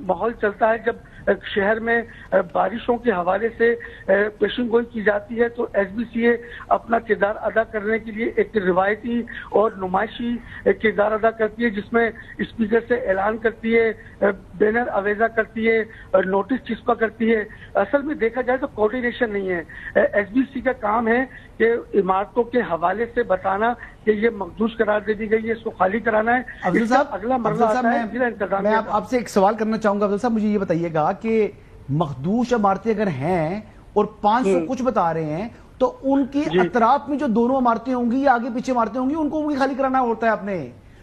माहौल चलता है जब शहर में बारिशों के हवाले से पेशन गोई की जाती है, तो एसबीसीए अपना किरदार अदा करने के लिए एक रिवायती और नुमाइशी किरदार अदा करती है, जिसमें स्पीकर से ऐलान करती है, बैनर अवेजा करती है, नोटिस चिपका करती है। असल में देखा जाए तो कोऑर्डिनेशन नहीं है। एसबीसी का काम है कि इमारतों के हवाले से बताना कि ये मखदूश करार दे दी गई है, इसको खाली कराना है। अफजल साहब, अगला मरला आता है जिला इंतजाम। मैं आपसे एक सवाल करना चाहूंगा अफजल साहब, मुझे ये बताइएगा कि मखदूश इमारतें अगर हैं और 500 कुछ बता रहे हैं, तो उनकी अतराफ में जो दोनों इमारतें होंगी या आगे पीछे इमारतें होंगी, उनको भी खाली कराना होता है आपने,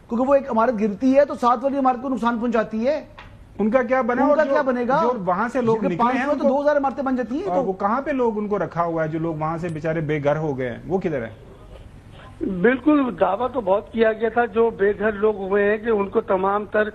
क्योंकि वो एक इमारत गिरती है तो साथ वाली इमारत को नुकसान पहुंचाती है। उनका क्या बना, उनका क्या बनेगा? जो वहां से लोग निकले हैं तो 2000 इमारतें बन जाती हैं, तो वो कहाँ पे लोग उनको रखा हुआ है? जो लोग वहां से बेचारे बेघर हो गए हैं वो किधर है? बिल्कुल, दावा तो बहुत किया गया था जो बेघर लोग हुए हैं कि उनको तमाम तर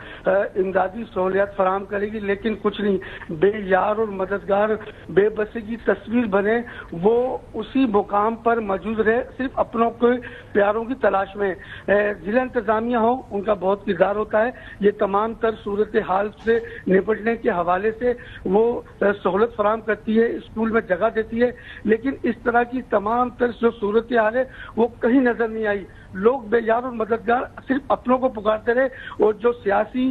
इमदादी सहूलियात फराम करेगी, लेकिन कुछ नहीं। बेयार और मददगार बेबसी की तस्वीर बने, वो उसी मुकाम पर मौजूद रहे, सिर्फ अपनों के प्यारों की तलाश में। जिला इंतजामिया हो, उनका बहुत किरदार होता है। ये तमाम तर सूरत हाल से निपटने के हवाले से वो सहूलत फराम करती है, स्कूल में जगह देती है, लेकिन इस तरह की तमाम तर जो सूरत हाल है वो कहीं नजर नहीं आई। लोग बेयार और मददगार सिर्फ अपनों को पुकारते रहे, और जो सियासी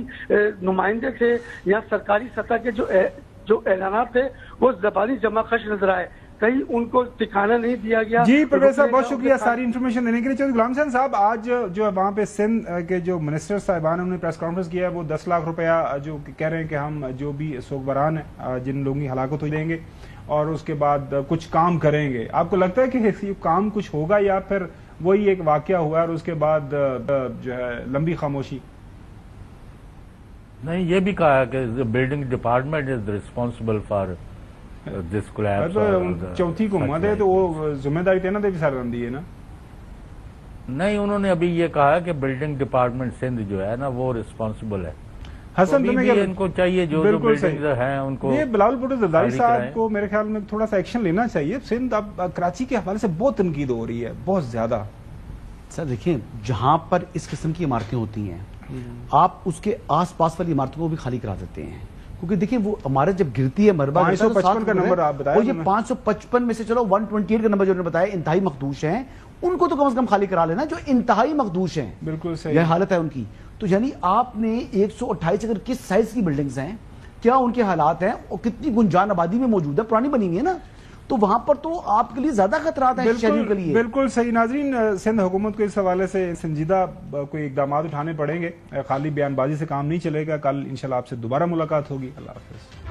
नुमाइंदे थे या सरकारी सतह के जो ऐलानात थे वो ज़बानी जमा खर्च नजर आए, कहीं उनको ठिकाना नहीं दिया गया। जी परवेज साहब, बहुत शुक्रिया सारी इन्फॉर्मेशन देने के लिए। चौधरी गुलाम हुसैन साहब, आज जो है वहाँ पे सिंध के जो मिनिस्टर साहिबान उन्होंने प्रेस कॉन्फ्रेंस किया है, वो 10 लाख रुपया जो कह रहे हैं कि हम जो भी सोगवारान है जिन लोगों की हलाकत हो देंगे और उसके बाद कुछ काम करेंगे। आपको लगता है कि काम कुछ होगा या फिर वही एक वाकया हुआ और उसके बाद जो है लंबी खामोशी? नहीं, ये भी कहा है कि building department is responsible for this collapse. चौथी को मत है तो वो जिम्मेदारी तेना दे भी सारा रंदी है ना? नहीं, उन्होंने अभी ये कहा है कि बिल्डिंग डिपार्टमेंट सिंध जो है ना वो रिस्पॉन्सिबल है। हसन, तुम्हें क्या इनको चाहिए जो बिल्डिंग्स हैं उनको? ये बिलावल भुट्टो जरदारी साहब को मेरे ख्याल में थोड़ा सा एक्शन लेना चाहिए। सिंध अब कराची के हवाले से बहुत तनकीद हो रही है, बहुत ज्यादा। सर देखिए, जहां पर इस किस्म की इमारतें होती हैं आप उसके आसपास वाली इमारतों को भी खाली करा देते हैं, क्योंकि देखिए वो इमारत जब गिरती है मरबा 555 का नंबर आप बताया, और ये 555 में से चलो 128 का नंबर जो उन्होंने बताया इंतहाई मखदूश हैं, उनको तो कम से कम खाली करा लेना जो इंतहाई मखदूश हैं। बिल्कुल सही, यह हालत है उनकी। तो यानी आपने 128 अगर किस साइज की बिल्डिंग्स हैं, क्या उनके हालात हैं और कितनी गुंजान आबादी में मौजूद है, पुरानी बनी हुई है ना, تو وہاں پر تو آپ کے لیے زیادہ خطرات ہیں شہریوں کے لیے. بالکل صحیح. ناظرین، سندھ حکومت کو اس حوالے سے سنجیدہ کوئی اقدامات اٹھانے پڑیں گے، خالی بیان بازی سے کام نہیں چلے گا. کل انشاءاللہ آپ سے دوبارہ ملاقات ہوگی. اللہ حافظ.